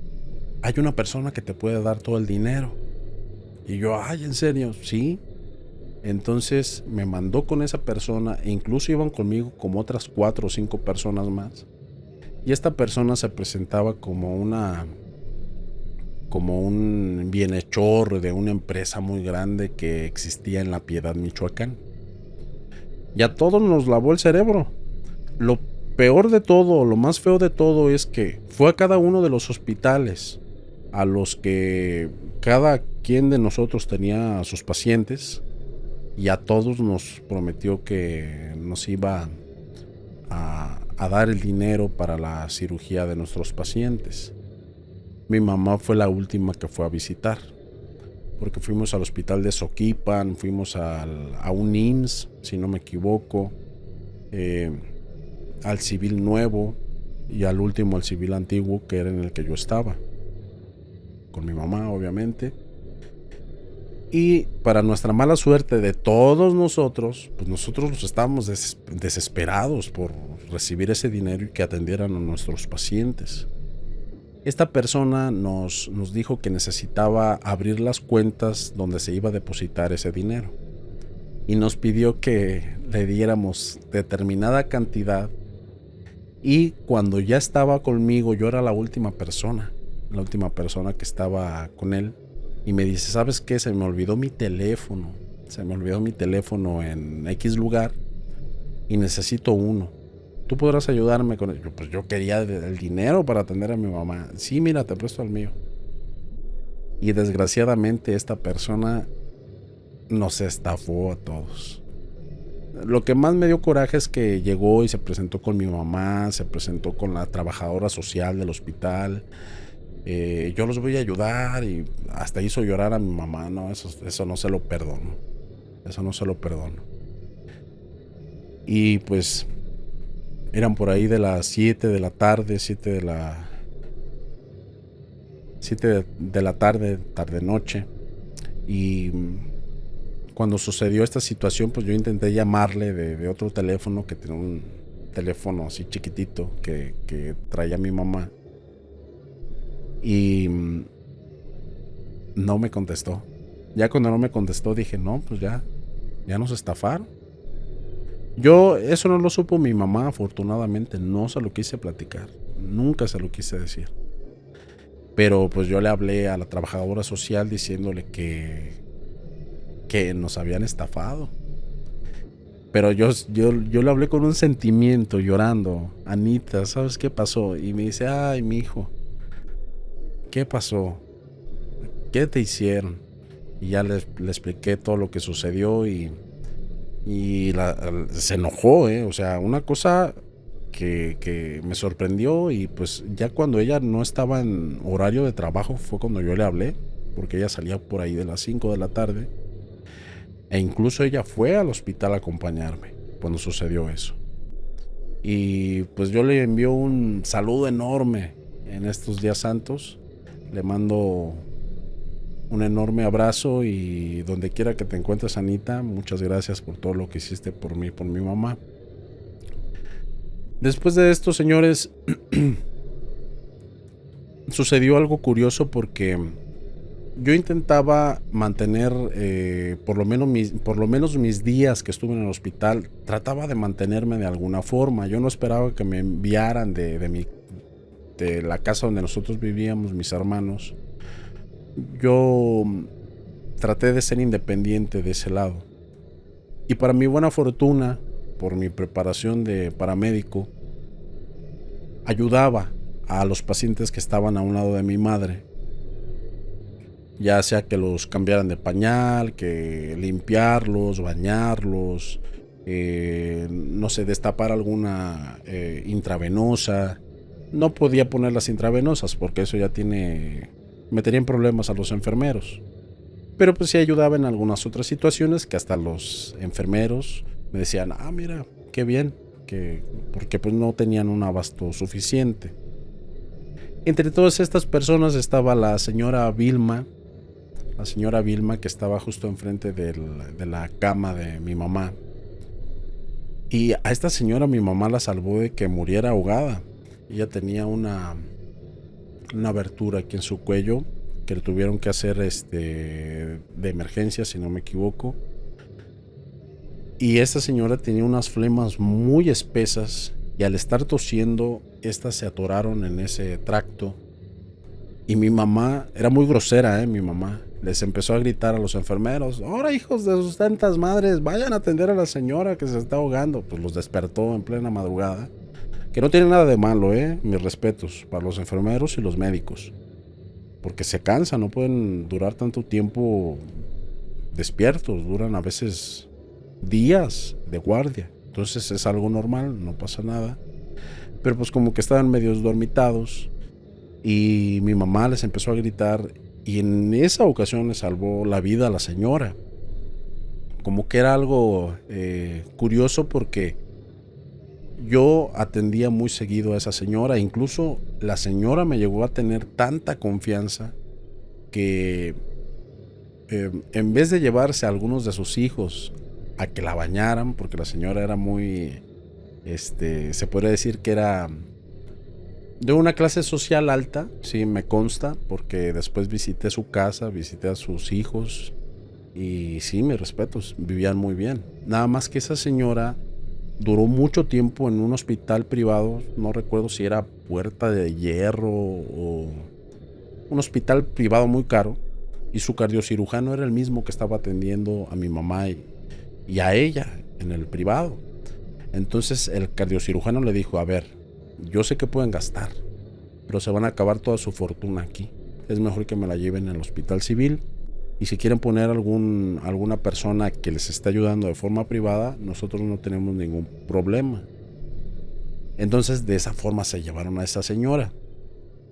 hay una persona que te puede dar todo el dinero. Y yo, ay, ¿en serio? Sí. Entonces me mandó con esa persona e incluso iban conmigo como otras 4 o 5 personas más. Y esta persona se presentaba como un bienhechor de una empresa muy grande que existía en La Piedad, Michoacán. Y a todos nos lavó el cerebro. Lo peor de todo, lo más feo de todo es que fue a cada uno de los hospitales a los que cada quien de nosotros tenía a sus pacientes, y a todos nos prometió que nos iba a dar el dinero para la cirugía de nuestros pacientes. Mi mamá fue la última que fue a visitar, porque fuimos al hospital de Soquipan, fuimos a un IMSS, si no me equivoco, al Civil Nuevo y al último al Civil Antiguo, que era en el que yo estaba, con mi mamá obviamente. Y para nuestra mala suerte de todos nosotros, pues nosotros estábamos desesperados por recibir ese dinero y que atendieran a nuestros pacientes. Esta persona nos dijo que necesitaba abrir las cuentas donde se iba a depositar ese dinero y nos pidió que le diéramos determinada cantidad, y cuando ya estaba conmigo, yo era la última persona que estaba con él, y me dice, ¿sabes qué? Se me olvidó mi teléfono en X lugar y necesito uno. ¿Tú podrás ayudarme con ello? Pues yo quería el dinero para atender a mi mamá. Sí, mira, te presto el mío. Y desgraciadamente esta persona nos estafó a todos. Lo que más me dio coraje es que llegó y se presentó con mi mamá, se presentó con la trabajadora social del hospital. Yo los voy a ayudar, y hasta hizo llorar a mi mamá. No, eso no se lo perdono. Y pues eran por ahí de las 7 de la tarde, 7 de la tarde, tarde-noche. Y cuando sucedió esta situación, pues yo intenté llamarle de otro teléfono, que tenía un teléfono así chiquitito que traía mi mamá. Y no me contestó. Ya cuando no me contestó dije, no, pues ya nos estafaron. Eso no lo supo mi mamá, afortunadamente. No se lo quise platicar, nunca se lo quise decir. Pero pues yo le hablé a la trabajadora social diciéndole que nos habían estafado. Pero yo le hablé con un sentimiento, llorando. Anita, ¿sabes qué pasó? Y me dice, ay, mi hijo, ¿qué pasó? ¿Qué te hicieron? Y ya le expliqué todo lo que sucedió, y se enojó, o sea, una cosa que me sorprendió. Y pues ya cuando ella no estaba en horario de trabajo fue cuando yo le hablé, porque ella salía por ahí de las 5 de la tarde, e incluso ella fue al hospital a acompañarme cuando sucedió eso. Y pues yo le envío un saludo enorme en estos días santos. Le mando un enorme abrazo, y donde quiera que te encuentres, Anita, muchas gracias por todo lo que hiciste por mí, por mi mamá. Después de esto, señores, sucedió algo curioso, porque yo intentaba mantener por lo menos mis días que estuve en el hospital, trataba de mantenerme de alguna forma. Yo no esperaba que me enviaran de la casa donde nosotros vivíamos, mis hermanos. Yo traté de ser independiente de ese lado. Y para mi buena fortuna, por mi preparación de paramédico, ayudaba a los pacientes que estaban a un lado de mi madre ya sea que los cambiaran de pañal, que limpiarlos, bañarlos, no sé, destapar alguna intravenosa. No podía poner las intravenosas porque eso ya metería en problemas a los enfermeros. Pero pues sí ayudaba en algunas otras situaciones que hasta los enfermeros me decían, mira, qué bien, porque pues no tenían un abasto suficiente. Entre todas estas personas estaba la señora Vilma que estaba justo enfrente de la cama de mi mamá. Y a esta señora mi mamá la salvó de que muriera ahogada. Ella tenía una abertura aquí en su cuello que le tuvieron que hacer de emergencia, si no me equivoco. Y esta señora tenía unas flemas muy espesas y al estar tosiendo, estas se atoraron en ese tracto. Y mi mamá, era muy grosera, mi mamá, les empezó a gritar a los enfermeros, ahora hijos de sus tantas madres, vayan a atender a la señora que se está ahogando. Pues los despertó en plena madrugada, que no tiene nada de malo, mis respetos para los enfermeros y los médicos, porque se cansan, no pueden durar tanto tiempo despiertos, duran a veces días de guardia, entonces es algo normal, no pasa nada. Pero pues como que estaban medios dormitados y mi mamá les empezó a gritar y en esa ocasión le salvó la vida a la señora. Como que era algo curioso porque yo atendía muy seguido a esa señora, incluso la señora me llegó a tener tanta confianza que en vez de llevarse a algunos de sus hijos a que la bañaran, porque la señora era muy, se podría decir que era de una clase social alta, sí, me consta, porque después visité su casa, visité a sus hijos y sí, mis respetos, vivían muy bien. Nada más que esa señora duró mucho tiempo en un hospital privado, no recuerdo si era Puerta de Hierro o un hospital privado muy caro, y su cardiocirujano era el mismo que estaba atendiendo a mi mamá y a ella en el privado. Entonces el cardiocirujano le dijo, a ver, yo sé que pueden gastar, pero se van a acabar toda su fortuna aquí. Es mejor que me la lleven al hospital civil y si quieren poner alguna persona que les esté ayudando de forma privada, nosotros no tenemos ningún problema. Entonces de esa forma se llevaron a esa señora.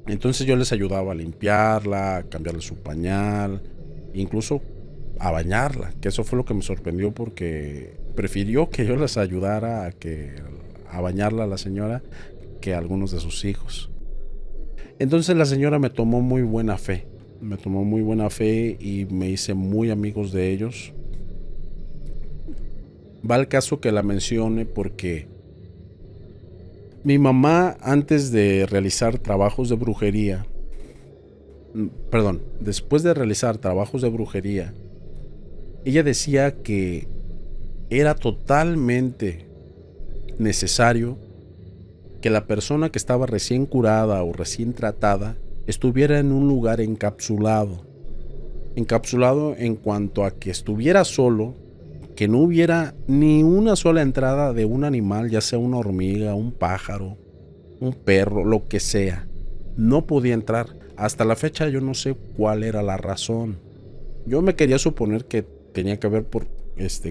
Entonces yo les ayudaba a limpiarla, a cambiarle su pañal, incluso a bañarla, que eso fue lo que me sorprendió porque prefirió que yo les ayudara a bañarla a la señora que a algunos de sus hijos. Entonces la señora me tomó muy buena fe y me hice muy amigos de ellos. Va al caso que la mencione porque mi mamá, antes de realizar trabajos de brujería, después de realizar trabajos de brujería, ella decía que era totalmente necesario que la persona que estaba recién curada o recién tratada estuviera en un lugar encapsulado en cuanto a que estuviera solo, que no hubiera ni una sola entrada de un animal, ya sea una hormiga, un pájaro, un perro, lo que sea. No podía entrar. Hasta la fecha yo no sé cuál era la razón. Yo me quería suponer que tenía que ver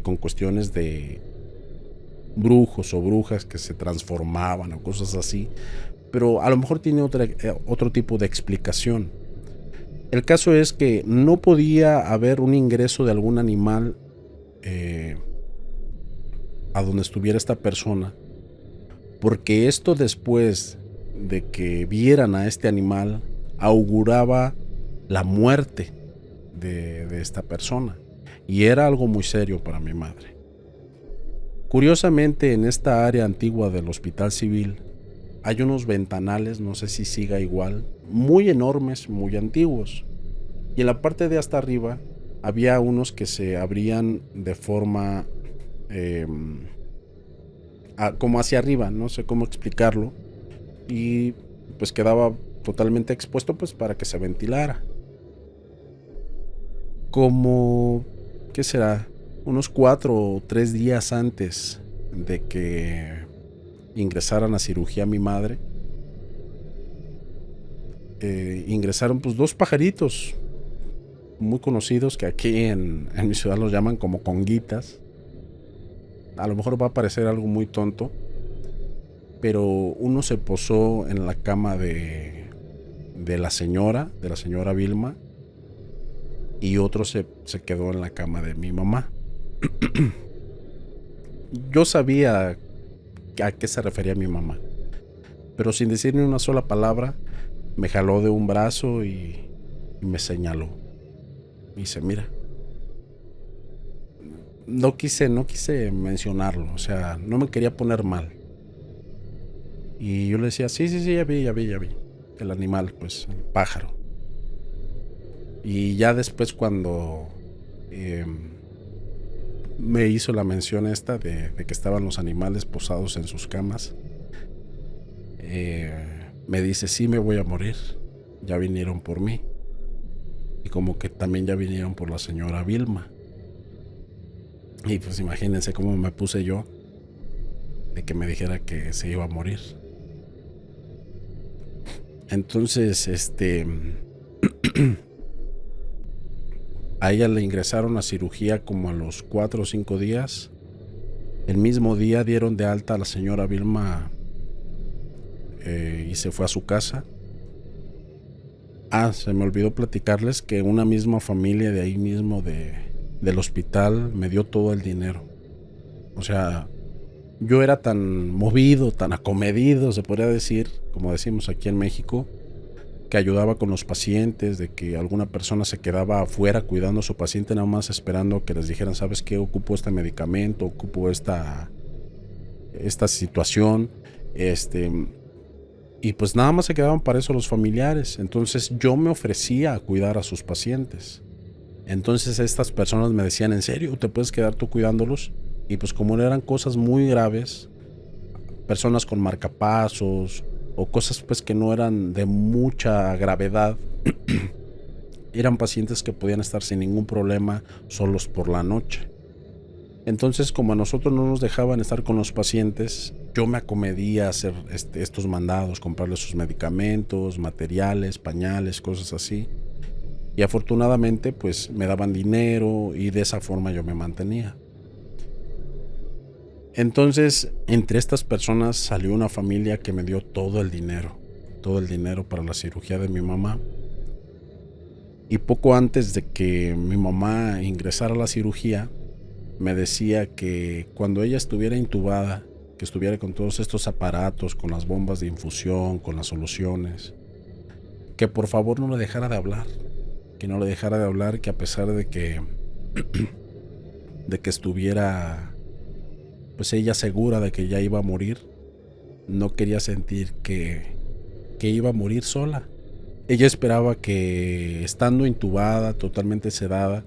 con cuestiones de brujos o brujas que se transformaban o cosas así, pero a lo mejor tiene otro tipo de explicación. El caso es que no podía haber un ingreso de algún animal a donde estuviera esta persona, porque esto, después de que vieran a este animal, auguraba la muerte de esta persona, y era algo muy serio para mi madre. Curiosamente, en esta área antigua del hospital civil hay unos ventanales, no sé si siga igual, muy enormes, muy antiguos, y en la parte de hasta arriba había unos que se abrían de forma como hacia arriba, no sé cómo explicarlo, y pues quedaba totalmente expuesto pues para que se ventilara. Como, ¿qué será? Unos 4 o 3 días antes de que ingresaran a cirugía mi madre, ingresaron pues 2 pajaritos muy conocidos que aquí en mi ciudad los llaman como conguitas. A lo mejor va a parecer algo muy tonto, pero uno se posó en la cama de la señora Vilma, y otro se quedó en la cama de mi mamá. Yo sabía a qué se refería mi mamá, pero sin decir ni una sola palabra, me jaló de un brazo y me señaló. Y dice, mira. No quise mencionarlo, o sea, no me quería poner mal. Y yo le decía, sí, ya vi. El animal, pues, el pájaro. Y ya después cuando me hizo la mención esta de que estaban los animales posados en sus camas, me dice, sí, me voy a morir. Ya vinieron por mí. Y como que también ya vinieron por la señora Vilma. Y pues imagínense cómo me puse yo de que me dijera que se iba a morir. Entonces, a ella le ingresaron a cirugía como a los 4 o 5 días. El mismo día dieron de alta a la señora Vilma y se fue a su casa. Se me olvidó platicarles que una misma familia de ahí mismo del hospital me dio todo el dinero. O sea, yo era tan movido, tan acomedido, se podría decir, como decimos aquí en México, que ayudaba con los pacientes, de que alguna persona se quedaba afuera cuidando a su paciente nada más esperando que les dijeran, ¿sabes qué? Ocupo este medicamento, ocupo esta situación, y pues nada más se quedaban para eso los familiares. Entonces yo me ofrecía a cuidar a sus pacientes. Entonces estas personas me decían, ¿en serio te puedes quedar tú cuidándolos? Y pues como eran cosas muy graves, personas con marcapasos o cosas pues que no eran de mucha gravedad, eran pacientes que podían estar sin ningún problema solos por la noche. Entonces, como a nosotros no nos dejaban estar con los pacientes, yo me acomedía a hacer estos mandados, comprarles sus medicamentos, materiales, pañales, cosas así. Y afortunadamente pues me daban dinero y de esa forma yo me mantenía. Entonces, entre estas personas salió una familia que me dio todo el dinero para la cirugía de mi mamá. Y poco antes de que mi mamá ingresara a la cirugía, me decía que cuando ella estuviera intubada, que estuviera con todos estos aparatos, con las bombas de infusión, con las soluciones, que por favor no le dejara de hablar, que a pesar de que estuviera pues ella segura de que ya iba a morir, no quería sentir que iba a morir sola. Ella esperaba que estando intubada, totalmente sedada,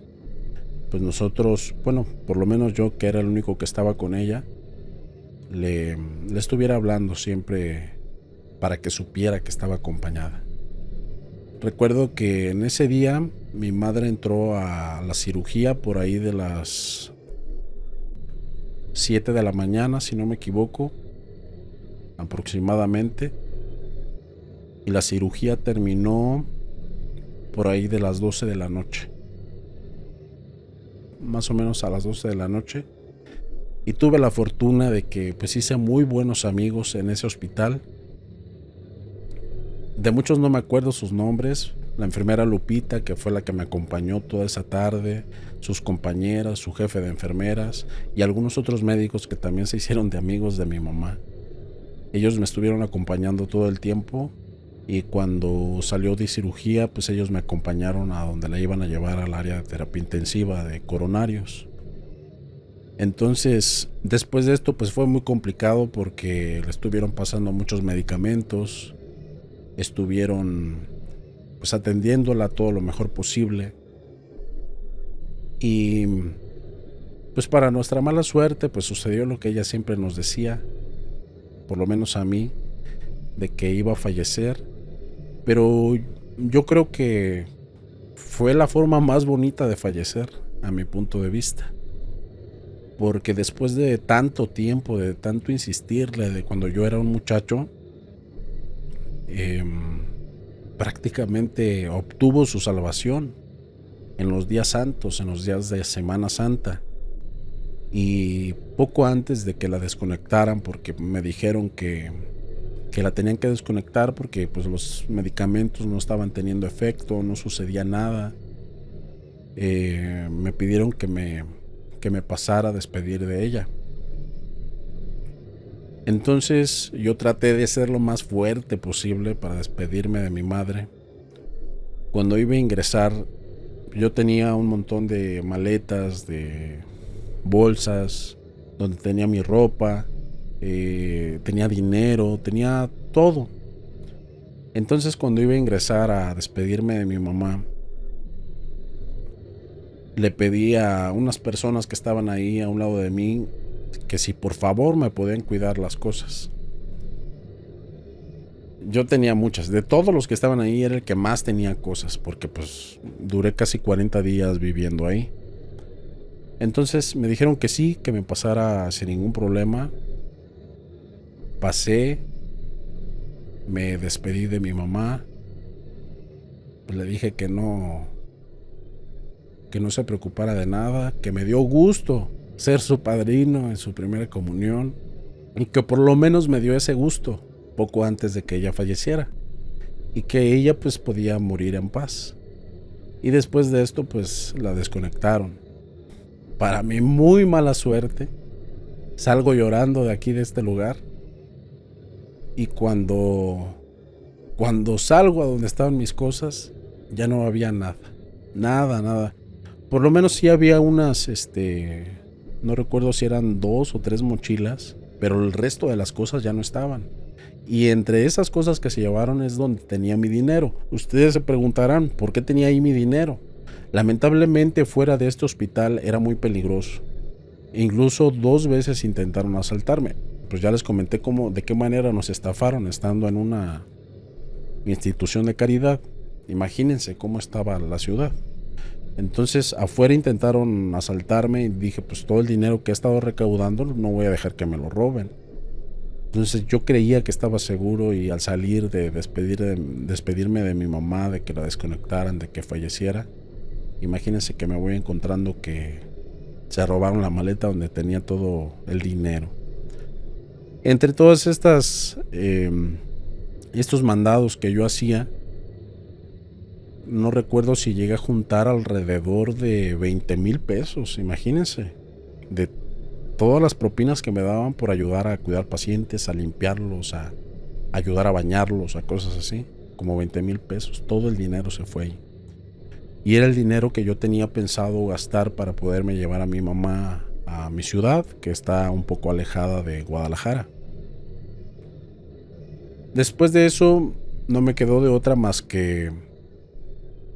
pues nosotros, bueno, por lo menos yo, que era el único que estaba con ella, le estuviera hablando siempre para que supiera que estaba acompañada. Recuerdo que en ese día mi madre entró a la cirugía por ahí de las 7 de la mañana, si no me equivoco, aproximadamente, y la cirugía terminó por ahí de las 12 de la noche, más o menos a las 12 de la noche. Y tuve la fortuna de que pues hice muy buenos amigos en ese hospital. De muchos no me acuerdo sus nombres. La enfermera Lupita, que fue la que me acompañó toda esa tarde, sus compañeras, su jefe de enfermeras y algunos otros médicos que también se hicieron de amigos de mi mamá. Ellos me estuvieron acompañando todo el tiempo, y cuando salió de cirugía, pues ellos me acompañaron a donde la iban a llevar al área de terapia intensiva de coronarios. Entonces, después de esto, pues fue muy complicado porque le estuvieron pasando muchos medicamentos, estuvieron pues atendiéndola todo lo mejor posible, y pues para nuestra mala suerte, pues sucedió lo que ella siempre nos decía, por lo menos a mí, de que iba a fallecer. Pero yo creo que fue la forma más bonita de fallecer, a mi punto de vista, porque después de tanto tiempo, de tanto insistirle, de cuando yo era un muchacho, prácticamente obtuvo su salvación. en los días santos, en los días de Semana Santa. Y poco antes de que la desconectaran, porque me dijeron que la tenían que desconectar porque pues los medicamentos no estaban teniendo efecto, no sucedía nada. Me pidieron que me pasara a despedir de ella. Entonces yo traté de ser lo más fuerte posible para despedirme de mi madre. Cuando iba a ingresar, yo tenía un montón de maletas, de bolsas, donde tenía mi ropa, tenía dinero, tenía todo. Entonces cuando iba a ingresar a despedirme de mi mamá, le pedí a unas personas que estaban ahí a un lado de mí que si por favor me podían cuidar las cosas. Yo tenía muchas, de todos los que estaban ahí era el que más tenía cosas, porque pues duré casi 40 días viviendo ahí. Entonces me dijeron que sí, que me pasara sin ningún problema. Pasé, me despedí de mi mamá, pues le dije que no se preocupara de nada, que me dio gusto ser su padrino en su primera comunión y que por lo menos me dio ese gusto poco antes de que ella falleciera y que ella pues podía morir en paz. Y después de esto pues la desconectaron. Para mi muy mala suerte, salgo llorando de aquí, de este lugar, y cuando salgo a donde estaban mis cosas, ya no había nada. Por lo menos sí había unas, no recuerdo si eran 2 o 3 mochilas, pero el resto de las cosas ya no estaban. Y entre esas cosas que se llevaron es donde tenía mi dinero. Ustedes se preguntarán, ¿por qué tenía ahí mi dinero? Lamentablemente fuera de este hospital era muy peligroso. Incluso 2 veces intentaron asaltarme. Pues ya les comenté de qué manera nos estafaron estando en una institución de caridad. Imagínense cómo estaba la ciudad. Entonces afuera intentaron asaltarme y dije, pues todo el dinero que he estado recaudando no voy a dejar que me lo roben. Entonces yo creía que estaba seguro y al salir de despedirme de mi mamá, de que la desconectaran, de que falleciera, imagínense que me voy encontrando que se robaron la maleta donde tenía todo el dinero. Entre todas estos mandados que yo hacía, no recuerdo si llegué a juntar alrededor de 20,000 pesos, imagínense, de todas las propinas que me daban por ayudar a cuidar pacientes, a limpiarlos, a ayudar a bañarlos, a cosas así, como 20,000 pesos, todo el dinero se fue ahí. Y era el dinero que yo tenía pensado gastar para poderme llevar a mi mamá a mi ciudad, que está un poco alejada de Guadalajara. Después de eso, no me quedó de otra más que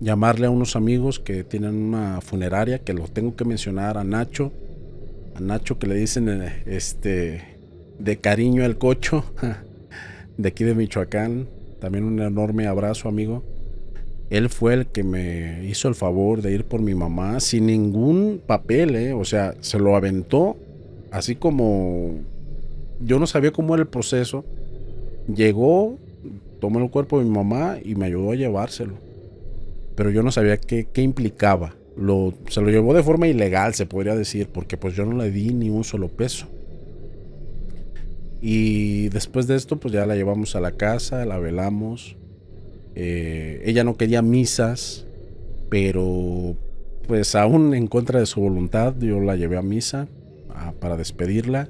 llamarle a unos amigos que tienen una funeraria, que los tengo que mencionar, a Nacho que le dicen de cariño el Cocho, de aquí de Michoacán. También un enorme abrazo, amigo. Él fue el que me hizo el favor de ir por mi mamá sin ningún papel, o sea, se lo aventó así como yo no sabía cómo era el proceso. Llegó, tomó el cuerpo de mi mamá y me ayudó a llevárselo, pero yo no sabía qué implicaba. Se lo llevó de forma ilegal, se podría decir, porque pues yo no le di ni un solo peso. Y después de esto pues ya la llevamos a la casa, la velamos. Ella no quería misas, pero pues aún en contra de su voluntad yo la llevé a misa para despedirla,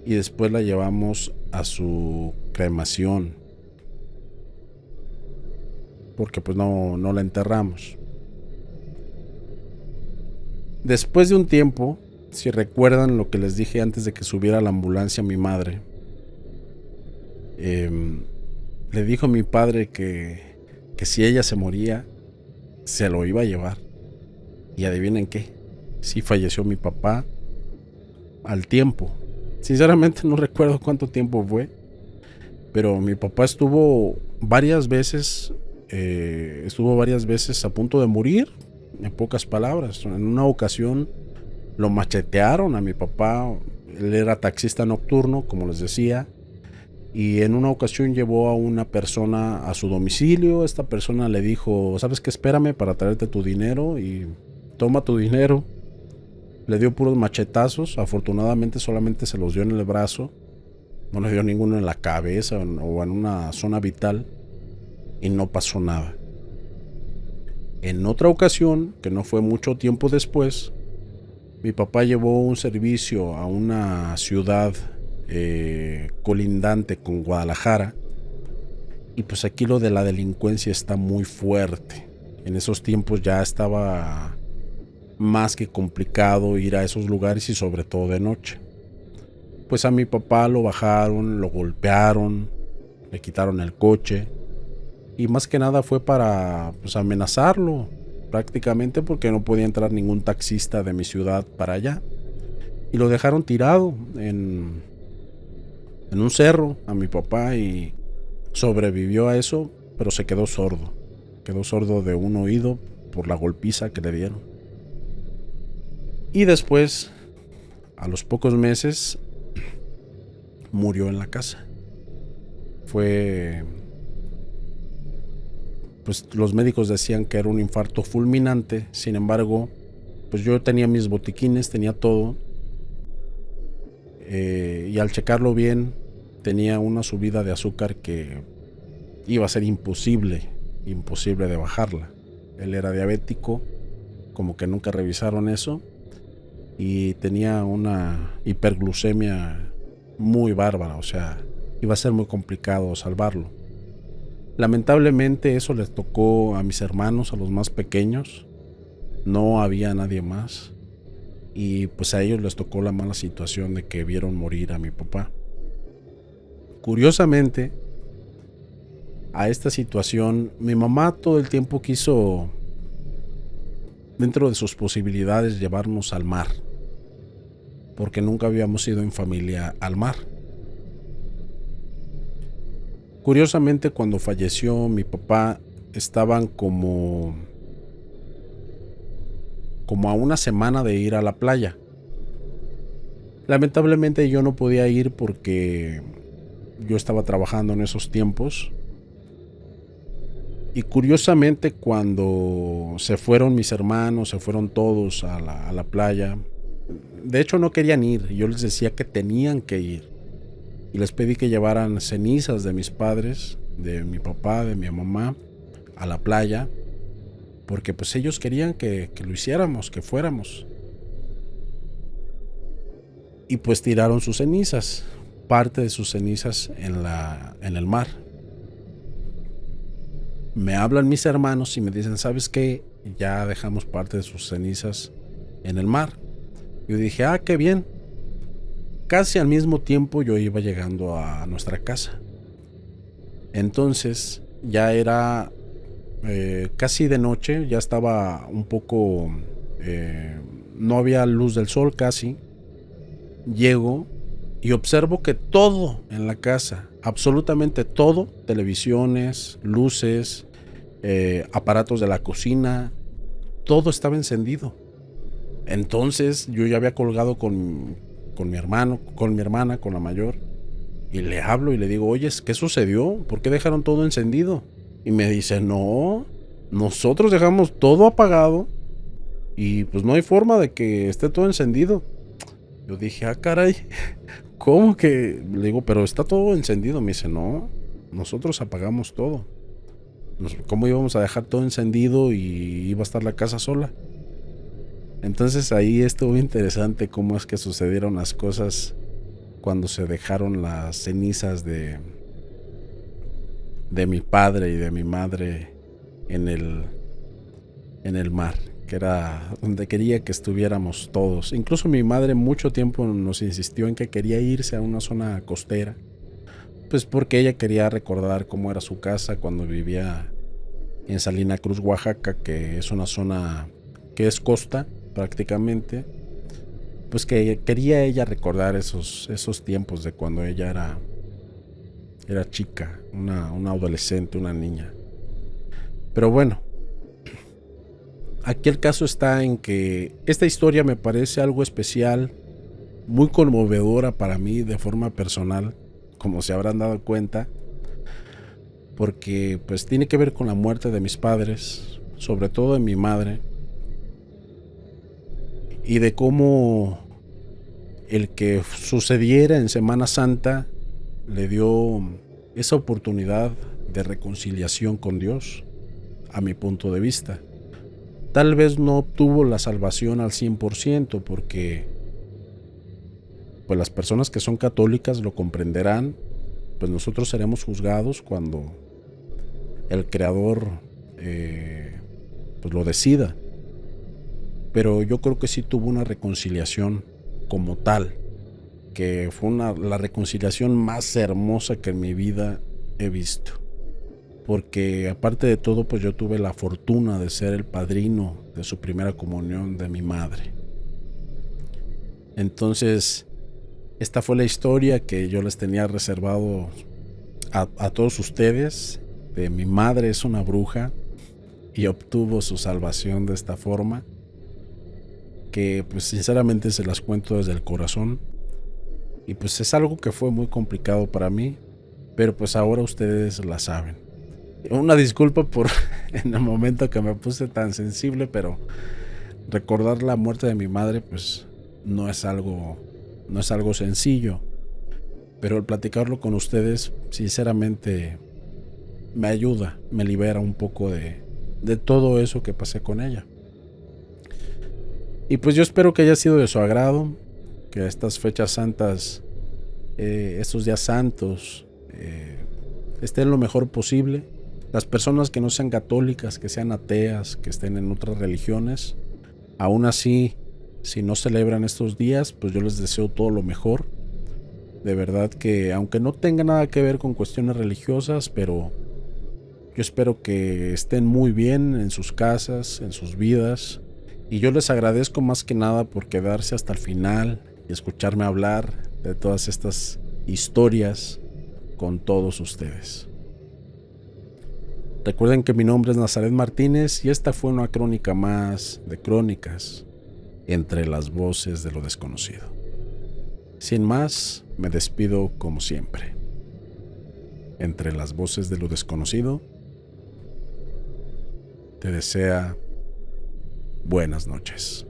y después la llevamos a su cremación, porque pues no la enterramos. Después de un tiempo, si recuerdan lo que les dije antes de que subiera a la ambulancia mi madre, le dijo a mi padre que si ella se moría, se lo iba a llevar. Y adivinen qué, sí falleció mi papá al tiempo. Sinceramente no recuerdo cuánto tiempo fue, pero mi papá estuvo varias veces a punto de morir, en pocas palabras. En una ocasión lo machetearon a mi papá. Él era taxista nocturno, como les decía, y en una ocasión llevó a una persona a su domicilio. Esta persona le dijo, ¿sabes qué? Espérame para traerte tu dinero y toma tu dinero. Le dio puros machetazos, afortunadamente solamente se los dio en el brazo, no le dio ninguno en la cabeza o en una zona vital y no pasó nada. En otra ocasión, que no fue mucho tiempo después, mi papá llevó un servicio a una ciudad colindante con Guadalajara, y pues aquí lo de la delincuencia está muy fuerte. En esos tiempos ya estaba más que complicado ir a esos lugares y sobre todo de noche. Pues a mi papá lo bajaron, lo golpearon, le quitaron el coche y más que nada fue para pues amenazarlo prácticamente, porque no podía entrar ningún taxista de mi ciudad para allá, y lo dejaron tirado en un cerro a mi papá y sobrevivió a eso, pero se quedó sordo de un oído por la golpiza que le dieron. Y después, a los pocos meses, murió en la casa. Pues los médicos decían que era un infarto fulminante. Sin embargo, pues yo tenía mis botiquines, tenía todo, y al checarlo bien tenía una subida de azúcar que iba a ser imposible de bajarla. Él era diabético, como que nunca revisaron eso, y tenía una hiperglucemia muy bárbara, o sea, iba a ser muy complicado salvarlo. Lamentablemente eso les tocó a mis hermanos, a los más pequeños, no había nadie más, y pues a ellos les tocó la mala situación de que vieron morir a mi papá. Curiosamente, a esta situación mi mamá todo el tiempo quiso, dentro de sus posibilidades, llevarnos al mar, porque nunca habíamos ido en familia al mar. Curiosamente, cuando falleció mi papá, estaban como a una semana de ir a la playa. Lamentablemente yo no podía ir porque yo estaba trabajando en esos tiempos. Y curiosamente, cuando se fueron mis hermanos, se fueron todos a la playa, de hecho no querían ir, yo les decía que tenían que ir. Y les pedí que llevaran cenizas de mis padres, de mi papá, de mi mamá, a la playa, porque pues ellos querían que lo hiciéramos, que fuéramos. Y pues tiraron sus cenizas, parte de sus cenizas en el mar. Me hablan mis hermanos y me dicen, ¿sabes qué? Ya dejamos parte de sus cenizas en el mar. Yo dije, qué bien. Casi al mismo tiempo yo iba llegando a nuestra casa. Entonces ya era casi de noche, ya estaba un poco, no había luz del sol casi. Llego y observo que todo en la casa, absolutamente todo, televisiones, luces, aparatos de la cocina, todo estaba encendido. Entonces yo ya había colgado con mi hermano, con mi hermana, con la mayor, y le hablo y le digo, oye, ¿qué sucedió? ¿Por qué dejaron todo encendido? Y me dice, no, nosotros dejamos todo apagado y pues no hay forma de que esté todo encendido. Yo dije, caray, ¿cómo que? Le digo, pero está todo encendido. Me dice, no, nosotros apagamos todo. ¿Cómo íbamos a dejar todo encendido y iba a estar la casa sola? Entonces ahí estuvo interesante cómo es que sucedieron las cosas cuando se dejaron las cenizas de mi padre y de mi madre en el mar, que era donde quería que estuviéramos todos. Incluso mi madre mucho tiempo nos insistió en que quería irse a una zona costera, pues porque ella quería recordar cómo era su casa cuando vivía en Salina Cruz, Oaxaca, que es una zona que es costa prácticamente. Pues que quería ella recordar esos tiempos de cuando ella era chica, una adolescente, una niña. Pero bueno, aquí el caso está en que esta historia me parece algo especial, muy conmovedora para mí de forma personal, como se habrán dado cuenta, porque pues tiene que ver con la muerte de mis padres, sobre todo de mi madre, y de cómo el que sucediera en Semana Santa le dio esa oportunidad de reconciliación con Dios, a mi punto de vista. Tal vez no obtuvo la salvación al 100% porque pues las personas que son católicas lo comprenderán, pues nosotros seremos juzgados cuando el Creador pues lo decida. Pero yo creo que sí tuvo una reconciliación como tal, que fue la reconciliación más hermosa que en mi vida he visto. Porque aparte de todo, pues yo tuve la fortuna de ser el padrino de su primera comunión de mi madre. Entonces, esta fue la historia que yo les tenía reservado a todos ustedes. De mi madre es una bruja y obtuvo su salvación de esta forma, que pues sinceramente se las cuento desde el corazón. Y pues es algo que fue muy complicado para mí, pero pues ahora ustedes la saben. Una disculpa por en el momento que me puse tan sensible, pero recordar la muerte de mi madre pues no es algo sencillo. Pero el platicarlo con ustedes sinceramente me ayuda, me libera un poco de todo eso que pasé con ella. Y pues yo espero que haya sido de su agrado, que estas fechas santas, estos días santos, estén lo mejor posible. Las personas que no sean católicas, que sean ateas, que estén en otras religiones, aún así, si no celebran estos días, pues yo les deseo todo lo mejor. De verdad que, aunque no tenga nada que ver con cuestiones religiosas, pero yo espero que estén muy bien en sus casas, en sus vidas. Y yo les agradezco más que nada por quedarse hasta el final y escucharme hablar de todas estas historias con todos ustedes. Recuerden que mi nombre es Nazaret Martínez y esta fue una crónica más de crónicas entre las voces de lo desconocido. Sin más, me despido como siempre. Entre las voces de lo desconocido, te desea buenas noches.